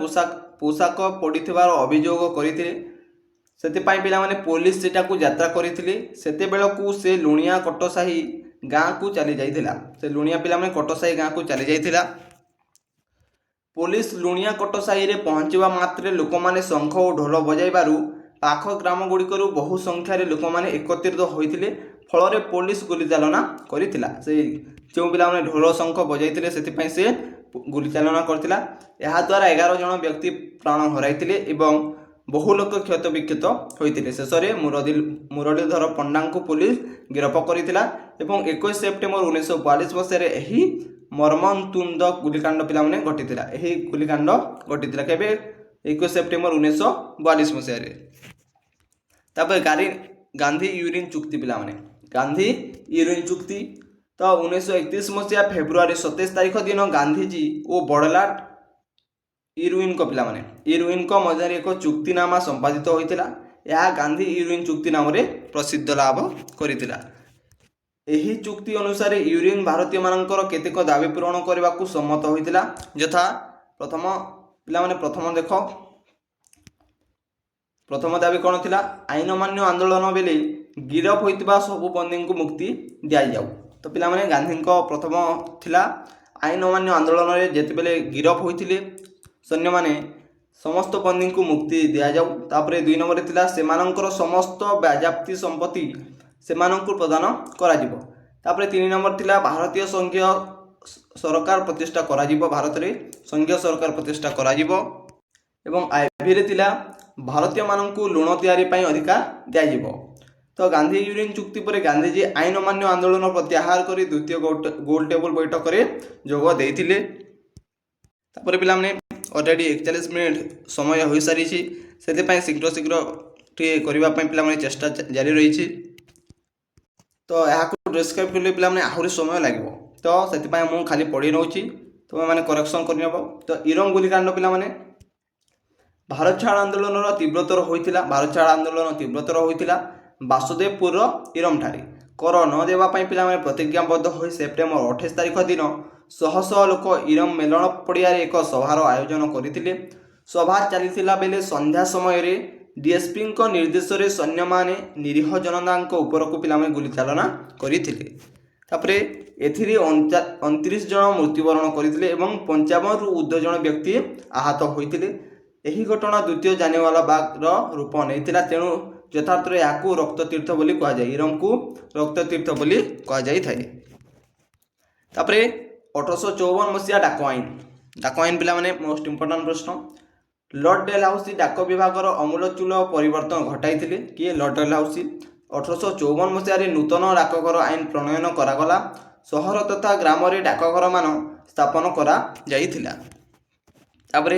ପୋଷାକ ପଡ଼ିଥିବାର ଅଭିଯୋଗ କରିଥିଲେ। ସେଥିପାଇଁ ପିଲାମାନେ ପୋଲିସ ସେଠାକୁ ଯାତ୍ରା କରିଥିଲେ। ସେତେବେଳକୁ ସେ ଲୁଣିଆ କଟସାହି ଗାଁକୁ ଚାଲିଯାଇଥିଲା। ପୋଲିସ ଲୁଣିଆ କଟସାହିରେ ପହଞ୍ଚିବା ମାତ୍ରେ ଲୋକମାନେ ଶଙ୍ଖ ଓ ଢୋଲ ବଜାଇବାରୁ ପାଖ ଗ୍ରାମଗୁଡ଼ିକରୁ ବହୁ ସଂଖ୍ୟାରେ ଲୋକମାନେ ଏକତ୍ରିତ ହୋଇଥିଲେ। ଫଳରେ ପୋଲିସ ଗୁଳିଚାଳନା କରିଥିଲା। ସେ ଯେଉଁ ପିଲାମାନେ ଢୋଲ ଶଙ୍ଖ ବଜାଇଥିଲେ ସେଥିପାଇଁ ସେ ଗୁଳିଚାଳନା କରିଥିଲା। ଏହାଦ୍ୱାରା 11 ଜଣ ବ୍ୟକ୍ତି ପ୍ରାଣ ହରାଇଥିଲେ ଏବଂ ବହୁ ଲୋକ କ୍ଷତ ବିକ୍ଷତ ହୋଇଥିଲେ। ଶେଷରେ ମୁରଲୀଧର ପଣ୍ଡାଙ୍କୁ ପୁଲିସ ଗିରଫ କରିଥିଲା ଏବଂ 21 ସେପ୍ଟେମ୍ବର 1942 ମସିହାରେ ଏହି ମର୍ମନ୍ତୁଦ ଗୁଳିକାଣ୍ଡ ପିଲାମାନେ ଘଟିଥିଲା। ଏହି ଗୁଳିକାଣ୍ଡ ଘଟିଥିଲା କେବେ? 21 ସେପ୍ଟେମ୍ବର 1942 ମସିହାରେ। ତାପରେ ଗାନ୍ଧୀ ୟୁରିନ୍ ଚୁକ୍ତି ପିଲାମାନେ, ଗାନ୍ଧୀ ୟୁରିନ୍ ଚୁକ୍ତି ତ 1931 ମସିହା ଫେବୃଆରୀ 27 ତାରିଖ ଦିନ ଗାନ୍ଧୀଜୀ ଓ ବଡ଼ଲାଟ ଇରୱିନଙ୍କ ପିଲାମାନେ ଇରୱିନଙ୍କ ମଧ୍ୟରେ ଏକ ଚୁକ୍ତିନାମା ସମ୍ପାଦିତ ହୋଇଥିଲା। ଏହା ଗାନ୍ଧୀ ୟୁରିନ୍ ଚୁକ୍ତି ନାମରେ ପ୍ରସିଦ୍ଧ ଲାଭ କରିଥିଲା। ଏହି ଚୁକ୍ତି ଅନୁସାରେ ୟୁରିନ୍ ଭାରତୀୟମାନଙ୍କର କେତେକ ଦାବି ପୂରଣ କରିବାକୁ ସମ୍ମତ ହୋଇଥିଲା। ଯଥା ପ୍ରଥମ ଦାବି କ'ଣ ଥିଲା? ଆଇନ ଅମାନ୍ୟ ଆନ୍ଦୋଳନ ବେଳେ ଗିରଫ ହୋଇଥିବା ସବୁ ବନ୍ଦୀଙ୍କୁ ମୁକ୍ତି ଦିଆଯାଉ। ତ ପିଲାମାନେ ଗାନ୍ଧୀଙ୍କ ପ୍ରଥମ ଥିଲା ଆଇନ ଅମାନ୍ୟ ଆନ୍ଦୋଳନରେ ଯେତେବେଳେ ଗିରଫ ହୋଇଥିଲେ ସୈନ୍ୟମାନେ ସମସ୍ତ ବନ୍ଦୀଙ୍କୁ ମୁକ୍ତି ଦିଆଯାଉ। ତାପରେ 2 ନମ୍ବରରେ ଥିଲା ସେମାନଙ୍କର ସମସ୍ତ ବାଜ୍ୟାପ୍ତି ସମ୍ପତ୍ତି ସେମାନଙ୍କୁ ପ୍ରଦାନ କରାଯିବ। ତାପରେ 3 ନମ୍ବର ଥିଲା ଭାରତୀୟ ସଂଘୀୟ ସରକାର ପ୍ରତିଷ୍ଠା କରାଯିବ। ଭାରତରେ ସଂଘୀୟ ସରକାର ପ୍ରତିଷ୍ଠା କରାଯିବ ଏବଂ ଆଇଭିରେ ଥିଲା ଭାରତୀୟମାନଙ୍କୁ ଲୁଣ ତିଆରି ପାଇଁ ଅଧିକାର ଦିଆଯିବ। ତ ଗାନ୍ଧୀ ୟୁରିନ୍ ଚୁକ୍ତି ପରେ ଗାନ୍ଧୀଜୀ ଆଇନ ଅମାନ୍ୟ ଆନ୍ଦୋଳନ ପ୍ରତ୍ୟାହାର କରି ଦ୍ୱିତୀୟ ଗୋଲ ଟେବୁଲ ବୈଠକରେ ଯୋଗ ଦେଇଥିଲେ। ତାପରେ ପିଲାମାନେ ଅଲରେଡ଼ି 41 ମିନିଟ୍ ସମୟ ହୋଇସାରିଛି, ସେଥିପାଇଁ ଶୀଘ୍ର ଟିକେ କରିବା ପାଇଁ ପିଲାମାନେ ଚେଷ୍ଟା ଜାରି ରହିଛି। ତ ଏହାକୁ ଡେସ୍କ୍ରାଇବ୍ କଲେ ପିଲାମାନେ ଆହୁରି ସମୟ ଲାଗିବ, ତ ସେଥିପାଇଁ ମୁଁ ଖାଲି ପଢ଼ି ନେଉଛି, ତୁମେମାନେ କରେକ୍ସନ୍ କରିନେବ। ତ ଇରମ୍ ଗୁଲିକାଣ୍ଡ ପିଲାମାନେ ଭାରତ ଛାଡ଼ ଆନ୍ଦୋଳନର ତୀବ୍ରତର ହୋଇଥିଲା ବାସୁଦେବପୁରର ଇରମ୍ ଠାରେ। କର ନ ଦେବା ପାଇଁ ପିଲାମାନେ ପ୍ରତିଜ୍ଞାବଦ୍ଧ ହୋଇ ସେପ୍ଟେମ୍ବର 28 ତାରିଖ ଦିନ ଶହ ଶହ ଲୋକ ଇରମ୍ ମେଲଣ ପଡ଼ିଆରେ ଏକ ସଭାର ଆୟୋଜନ କରିଥିଲେ। ସଭା ଚାଲିଥିଲା ବେଳେ ସନ୍ଧ୍ୟା ସମୟରେ ଡିଏସ୍ପିଙ୍କ ନିର୍ଦ୍ଦେଶରେ ସୈନ୍ୟମାନେ ନିରୀହ ଜନତାଙ୍କ ଉପରକୁ ପିଲାମାନେ ଗୁଳିଚାଳନା କରିଥିଲେ। ତାପରେ ଏଥିରେ 29 ଜଣ ମୃତ୍ୟୁବରଣ କରିଥିଲେ ଏବଂ 55ରୁ ଉର୍ଦ୍ଧ୍ୱ ଜଣ ବ୍ୟକ୍ତି ଆହତ ହୋଇଥିଲେ। ଏହି ଘଟଣା ଦ୍ୱିତୀୟ ଜାଲିଆଁୱାଲାବାଗର ରୂପ ନେଇଥିଲା, ତେଣୁ ଯଥାର୍ଥରେ ଏହାକୁ ରକ୍ତତୀର୍ଥ ବୋଲି କୁହାଯାଏ। ଇରମ୍କୁ ରକ୍ତତୀର୍ଥ ବୋଲି କୁହାଯାଇଥାଏ। ତାପରେ 1854 ମସିହା ଡାକ ଆଇନ ପିଲାମାନେ ମୋଷ୍ଟ ଇମ୍ପୋର୍ଟାଣ୍ଟ ପ୍ରଶ୍ନ। ଲର୍ଡ ଡେଲହାଉସି ଡାକ ବିଭାଗର ଆମୂଳଚୂଳ ପରିବର୍ତ୍ତନ ଘଟାଇଥିଲେ। କିଏ? Lord Dalhousie. 1854 ମସିହାରେ ନୂତନ ଡାକଘର ଆଇନ ପ୍ରଣୟନ କରାଗଲା। ସହର ତଥା ଗ୍ରାମରେ ଡାକଘରମାନ ସ୍ଥାପନ କରାଯାଇଥିଲା। ତାପରେ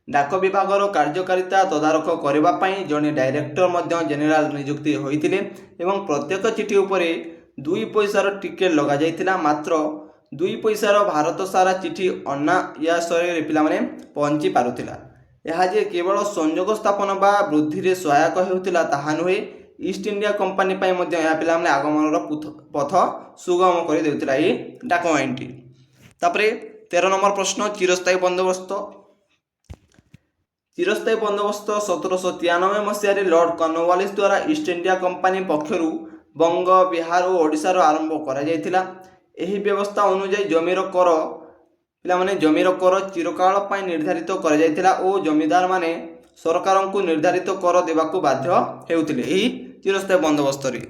ଡାକ ବିଭାଗର କାର୍ଯ୍ୟକାରିତା ତଦାରଖ କରିବା ପାଇଁ ଜଣେ ଡାଇରେକ୍ଟର ମଧ୍ୟ ଜେନେରାଲ ନିଯୁକ୍ତି ହୋଇଥିଲେ ଏବଂ ପ୍ରତ୍ୟେକ ଚିଠି ଉପରେ 2 ପଇସାର ଟିକେଟ୍ ଲଗାଯାଇଥିଲା। ମାତ୍ର 2 ପଇସାର ଭାରତ ସାରା ଚିଠି ଅନାୟାସରେ ପିଲାମାନେ ପହଞ୍ଚି ପାରୁଥିଲା। ଏହା ଯେ କେବଳ ସଂଯୋଗ ସ୍ଥାପନ ବା ବୃଦ୍ଧିରେ ସହାୟକ ହେଉଥିଲା ତାହା ନୁହେଁ, ଇଷ୍ଟ ଇଣ୍ଡିଆ କମ୍ପାନୀ ପାଇଁ ମଧ୍ୟ ଏହା ପିଲାମାନେ ଆଗମନର ପଥ ସୁଗମ କରିଦେଉଥିଲା ଏହି ଡାକ ଆଇନଟି। ତାପରେ 13 ନମ୍ବର ପ୍ରଶ୍ନ, ଚିରସ୍ଥାୟୀ ବନ୍ଦୋବସ୍ତ। 1793 ମସିହାରେ ଲର୍ଡ କର୍ଣ୍ଣୱାଲିସ୍ ଦ୍ୱାରା ଇଷ୍ଟ ଇଣ୍ଡିଆ କମ୍ପାନୀ ପକ୍ଷରୁ ବଙ୍ଗ, ବିହାର ଓ ଓଡ଼ିଶାର ଆରମ୍ଭ କରାଯାଇଥିଲା। ଏହି ବ୍ୟବସ୍ଥା ଅନୁଯାୟୀ ଜମିର କର ଚିରକାଳ ପାଇଁ ନିର୍ଦ୍ଧାରିତ କରାଯାଇଥିଲା ଓ ଜମିଦାରମାନେ ସରକାରଙ୍କୁ ନିର୍ଦ୍ଧାରିତ କର ଦେବାକୁ ବାଧ୍ୟ ହେଉଥିଲେ ଏହି ଚିରସ୍ଥାୟୀ ବନ୍ଦୋବସ୍ତରେ।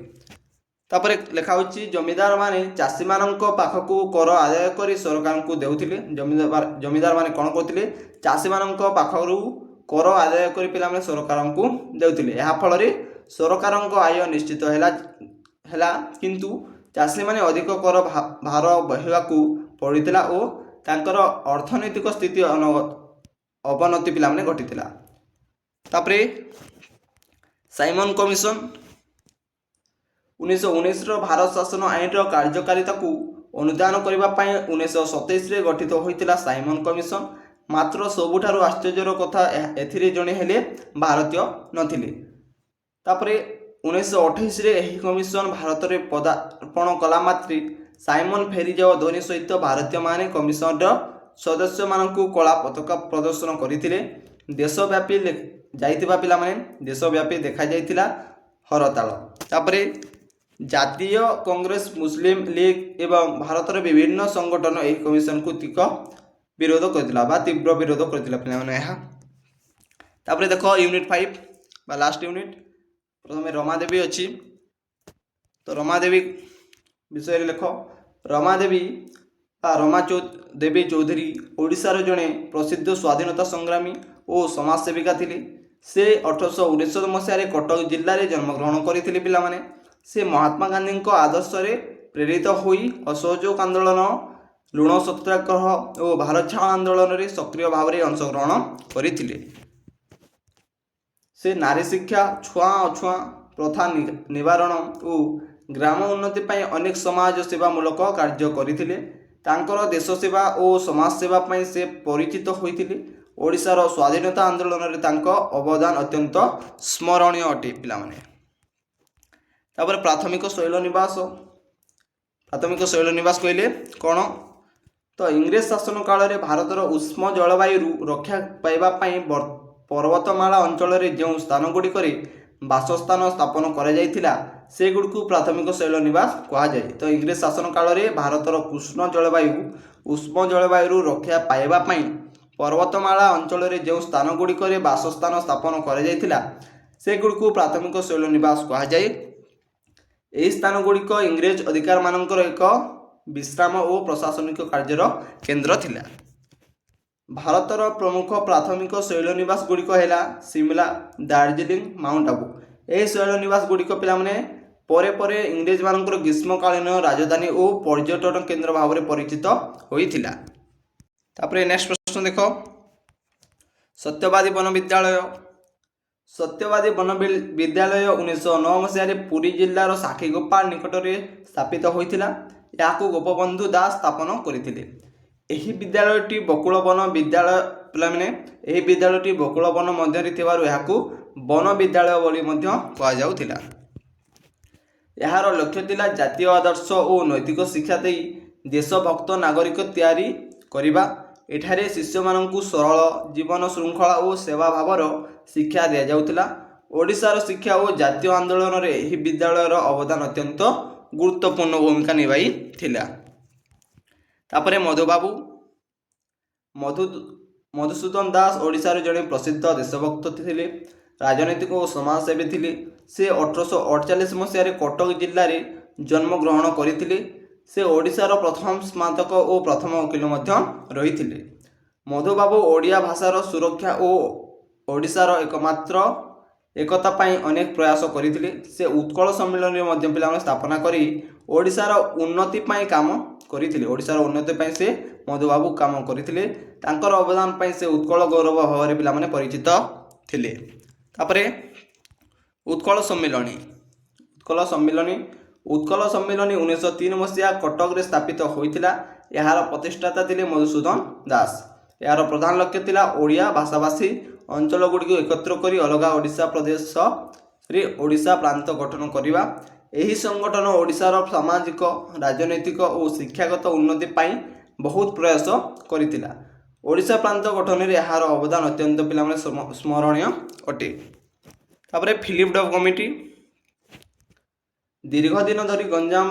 ତାପରେ ଲେଖା ହେଉଛି ଜମିଦାରମାନେ ଚାଷୀମାନଙ୍କ ପାଖକୁ କର ଆଦାୟ କରି ସରକାରଙ୍କୁ ଦେଉଥିଲେ। ଜମିଦାରମାନେ କ'ଣ କରୁଥିଲେ? ଚାଷୀମାନଙ୍କ ପାଖରୁ କର ଆଦାୟ କରି ପିଲାମାନେ ସରକାରଙ୍କୁ ଦେଉଥିଲେ। ଏହା ଫଳରେ ସରକାରଙ୍କ ଆୟ ନିଶ୍ଚିତ ହେଲା, କିନ୍ତୁ ଚାଷୀମାନେ ଅଧିକ କର ଭାର ବହିବାକୁ ପଡ଼ିଥିଲା ଓ ତାଙ୍କର ଅର୍ଥନୈତିକ ସ୍ଥିତି ଅବନତି ପିଲାମାନେ ଘଟିଥିଲା। ତାପରେ ସାଇମନ କମିଶନ 1919ର ଭାରତ ଶାସନ ଆଇନର କାର୍ଯ୍ୟକାରିତାକୁ ଅନୁଧ୍ୟାନ କରିବା ପାଇଁ 1927ରେ ଗଠିତ ହୋଇଥିଲା ସାଇମନ କମିଶନ। ମାତ୍ର ସବୁଠାରୁ ଆଶ୍ଚର୍ଯ୍ୟର କଥା ଏଥିରେ ଜଣେ ହେଲେ ଭାରତୀୟ ନଥିଲେ। ତାପରେ 1928ରେ ଏହି କମିଶନ ଭାରତରେ ପଦାର୍ପଣ କଲା ମାତ୍ରେ ସାଇମନ ଫେରିଯାଅ ଧ୍ୱନି ସହିତ ଭାରତୀୟମାନେ କମିଶନର ସଦସ୍ୟମାନଙ୍କୁ କଳା ପତାକା ପ୍ରଦର୍ଶନ କରିଥିଲେ। ଦେଶବ୍ୟାପୀ ଦେଖାଯାଇଥିଲା ହରତାଳ। ତାପରେ ଜାତୀୟ କଂଗ୍ରେସ, ମୁସଲିମ ଲିଗ ଏବଂ ଭାରତର ବିଭିନ୍ନ ସଂଗଠନ ଏହି କମିଶନକୁ ତୀବ୍ର ବିରୋଧ କରିଥିଲା ପିଲାମାନେ ଏହା। ତାପରେ ଦେଖ ୟୁନିଟ୍ 5 ବା ଲାଷ୍ଟ ୟୁନିଟ୍। ପ୍ରଥମେ ରମାଦେବୀ ଅଛି, ତ ରମାଦେବୀ ବିଷୟରେ ଲେଖ। ରମାଦେବୀ ଚୌଧୁରୀ ଓଡ଼ିଶାର ଜଣେ ପ୍ରସିଦ୍ଧ ସ୍ୱାଧୀନତା ସଂଗ୍ରାମୀ ଓ ସମାଜସେବିକା ଥିଲେ। से 1869 मसीह कटक जिले में जन्मग्रहण करते पिलाने। से महात्मा गांधी आदर्श प्रेरित होई असहयोग आंदोलन, लुण सत्याग्रह और भारत छाड़ आंदोलन में सक्रिय भाव में अंशग्रहण करते। से नारी शिक्षा, छुआ अछुआ प्रथा निवारण और ग्राम उन्नति पर अनेक समाज सेवामूलक कार्य करते। तांकर देश सेवा और समाज सेवा पर से परिचित होते। ओडिशार स्वाधीनता आंदोलन में तांको अवदान अत्यंत स्मरणीय अटे पिलाने। तापर प्राथमिक शैल निवास कहले कौन तो इंग्रेज शासन काल में भारतर उष्म जलवायु रक्षा पाइबापी पर्वतमाला अंचल जो स्थान गुड़िक बासस्थान स्थापन कर सेगुड़ प्राथमिक शैल निवास कहुए। तो इंग्रेज शासन काल में भारतर उष्म जलवायु रक्षा पाइबापी पर्वतमाला अंचल जो स्थान गुड़िक बासस्थान स्थापन कर सेगुड़ प्राथमिक शैल निवास कहुए। यही स्थान गुड़िक इंग्रेज अधिकार मानकर एक विश्राम और प्रशासनिक कार्यर केन्द्र थिला। भारतर प्रमुख प्राथमिक शैल निवास गुड़िक है शिमला, दार्जिलिंग, माउंट आबू। यह शैल निवास गुड़िक पिलाने परे परे इंग्रेज मानकर ग्रीष्मकालीन राजधानी और पर्यटन केन्द्र भाव में परिचित होइथिला। तापरे नेक्स्ट प्रश्न देख, सत्यवादी वन विद्यालय। सत्यवादी वन विद्यालय 1909 मसीह पुरी जिलार साखीगोपाल निकट में स्थापित होइथिला। याकू गोपबंधु दास स्थापन करथिले। एही विद्यालयटी बकुल वन विद्यालय पिलाने एही विद्यालयटी बकुल वन मध्य थिबारु याकू वन विद्यालय बोली मध्य कहा जाउथिला। यार लक्ष्य थिला जातीय आदर्श और नैतिक शिक्षा दे देशभक्त नागरिक तैयारी करिबा। एठारे शिष्य मानकु सरल जीवन श्रृंखला और सेवा भावर शिक्षा दिया जाउथिला। ओडिशार शिक्षा और जातीय आंदोलन रे एही विद्यालयर अवदान अत्यंत गुरुत्वपूर्ण भूमिका निभाई थिला। तापरे मधुबाबू मधुसूदन दास ओडिशार जड़े प्रसिद्ध देशभक्त थे, राजनैतिक और समाजसेवी थे। से 1848 मसीह कटक जिले में जन्मग्रहण करते। से ओडिशार प्रथम स्नातक और प्रथम वकील रही। मधुबाबू ओडिया भाषार सुरक्षा और ओडिशार एकमात्र एकता पाई अनेक प्रयास करते। से उत्कल सम्मेलन में पिला स्थापना करी ओडिशार उन्नति पाई काम करते। ओडिशार उन्नति पाई से मधुबाबू काम करते। तांकर अवदान पाई से उत्कल गौरव भाव में पिला परिचित थिले। तापरे उत्कल सम्मिलनी 1903 मसीहा कटक रे स्थापित होइथिला। यार प्रतिष्ठाता थिले मधुसूदन दास। यार प्रधान लक्ष्य थिला ओडिया भाषाभाषी अंचल गुड़िक एकत्र करी अलगा ओडिशा प्रदेश रे ओडिशा प्रांत गठन करिबा। एही संगठन ओडिशार सामाजिक, राजनैतिक और शिक्षागत उन्नति पाई बहुत प्रयास करितिला। ओडिशा प्रांत गठन रे यार अवदान अत्यंत पिलाने स्मरणीय अटे। तापरे फिलिप डफ कमिटी दीर्घ दिन धरी गंजाम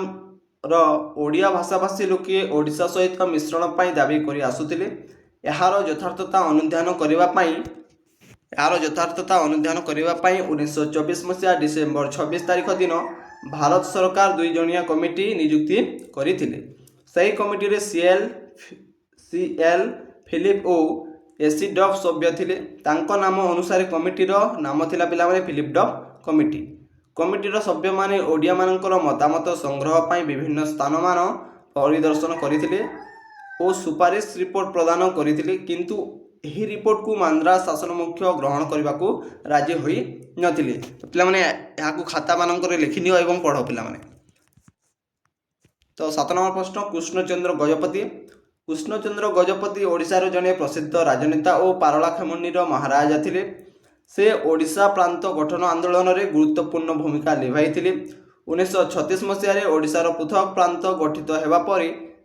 ओडिया भाषाभाषी लोके ओडिशा सहित मिश्रण पाई दाबी करि आसुतिले। यार यथार्थता अनुध्यान करिबा पाई 1924 मसीहा डिसेम्बर 26 तारिख दिन भारत सरकार 2 जणिया कमिटी नियुक्ति करथिले। सही कमिटी रे सीएल फिलिप और एसी डफ सभ्य थिले। तांको नाम अनुसार कमिटीर नाम थिला पिलाने फिलिप डफ कमिटी। कमिटीर सभ्य माने ओडिया मानकर मतामत संग्रह पाई विभिन्न स्थान मान परिदर्शन करथिले और सुपारिश रिपोर्ट प्रदान करथिले। किंतु एही रिपोर्ट को मांद्रास शासन मुख्य ग्रहण करने को राजी होई नथिले। तो पिलाने याकू खाता मानकर लिखिनियो एवं पढ़ो पिलाने। तो 7 नंबर प्रश्न, कृष्णचंद्र गजपति। कृष्णचंद्र गजपति ओडिशार जने प्रसिद्ध राजनेता और पारलाखेमुंडीर महाराजा थिले। से ओडिशा प्रांत गठन आंदोलन में गुरुत्वपूर्ण भूमिका निभाई। 1936 मसीह ओडिशार पृथक प्रांत गठित होगा पर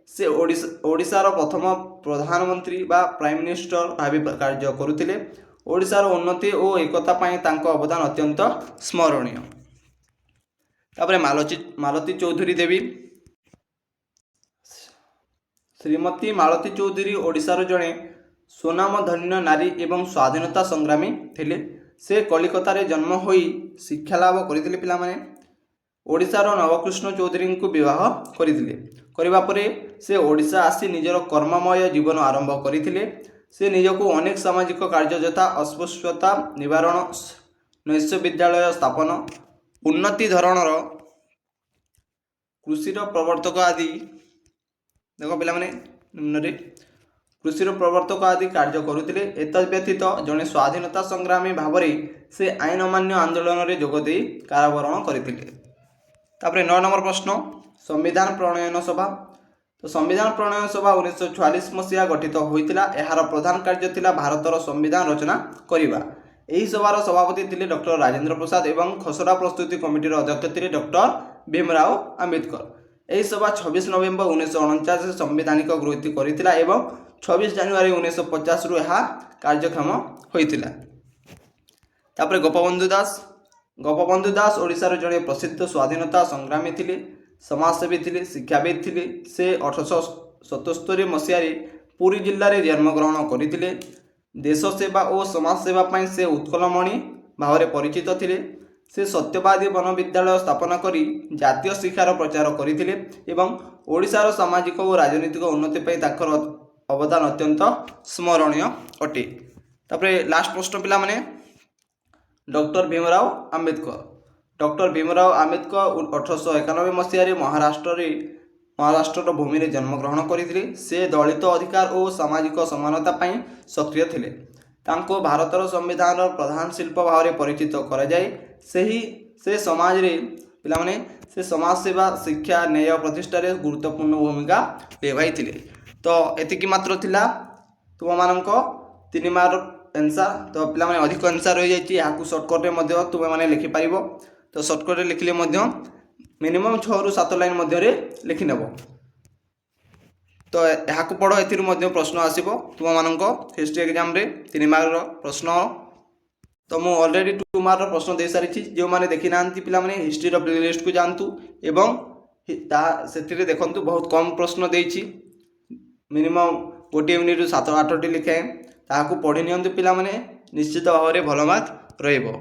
से ओडिशार प्रथम प्रधानमंत्री बा प्राइम मिनिस्टर भाव कार्य करुथिले। ओडिशार उन्नति और एकता पाई तांको अवदान अत्यंत स्मरणीय। तापरे मालती चौधरी देवी। श्रीमती मालती चौधरी ओडिशार जड़े सुनामधन्य नारी एवं स्वाधीनता संग्रामी थिले। से कलिकतार जन्म होई शिक्षा लाभ करथिले। पिलामाने ओडिशार नवकृष्ण चौधरी को विवाह करथिले। करबा परे से ओडिशा आसी निजर कर्ममय जीवन आरंभ करथिले। से निजकू अनेक सामाजिक कार्य यथा अस्पृश्यता निवारण नैश विद्यालय स्थापन उन्नति धरणर कृषिर प्रवर्तक आदि देख पिला निम्न कृषिर प्रवर्तक आदि कार्य करुले। एतद्व्यतीत जड़े स्वाधीनता संग्रामी भाव से आईन अमान्य आंदोलन में जोगदे कारावरण करते। 9 नंबर प्रश्न संविधान प्रणयन सभा। तो संविधान प्रणयन सभा 1944 मसीहा गठित होता। यार प्रधान कार्य थिला भारतर संविधान रचना करवा। यही सभार सभापति थे डॉक्टर राजेंद्र प्रसाद एवं खसड़ा प्रस्तुति कमिटीर अध्यक्ष थे डॉक्टर भीमराव आंबेडकर। यही सभा 26 नवेम्बर 1949 संवैधानिक गृहीत करथिला एवं 26 जनवरी 1950 रु यह कार्यक्षम होइतिला। तापर गोपबंधु दास ओडिशार जड़े प्रसिद्ध स्वाधीनता संग्रामी थे, समाजसेवी थे, शिक्षाविद थे। से 1877 मसीह पुरी जिले में जन्मग्रहण करते। देश सेवा और समाज सेवा पर से उत्कलमणि भाव में परिचित थे। से सत्यवादी वन विद्यालय स्थापना करी जातीय शिक्षार प्रचार करते एवं ओडिशार सामाजिक और राजनीतिक उन्नति पर ताकर अवदान अत्यंत स्मरणीय अटे। तापर लास्ट प्रश्न पिला माने डॉक्टर भीमराव आंबेडकर। डॉक्टर भीमराव आंबेडकर 1891 मसीह महाराष्ट्र भूमि में जन्मग्रहण करते। से दलित अधिकार और सामाजिक समानता पर सक्रिय थे। तांको भारतर संविधान प्रधान शिल्प भाव में परिचित कराए। से समाज रे पिला माने से समाज सेवा शिक्षा न्याय प्रतिष्ठा रे गुरुत्वपूर्ण भूमिका निभाई। तो एतिकी मात्र थिला तुम मानक 3 मार्क आंसर। तो पिला माने अधिक आंसर हो जाइए। यहाँ सर्टकट में तुम मैंने लिखिपार। तो सर्टकट लिखिले मिनिमम 6 ରୁ 7 लाइन मध्य लिखि नेब। तो यहाँ पढ़ ए प्रश्न आसो तुम मानक हिस्ट्री एग्जाम रे 3 मार्क प्रश्न। तो मुझे ऑलरेडी 2 मार्क प्रश्न दे सारी। जो मैंने देखी ना पिला हिस्ट्री प्लेलिस्ट को जातु एवं से देखु बहुत कम प्रश्न देछि। मिनिमम गोटे यूनिट 7-8टी लिखाए। ताकू पढ़ी नियंतु पिला माने निश्चित भाव में भल मार्क रहिबो।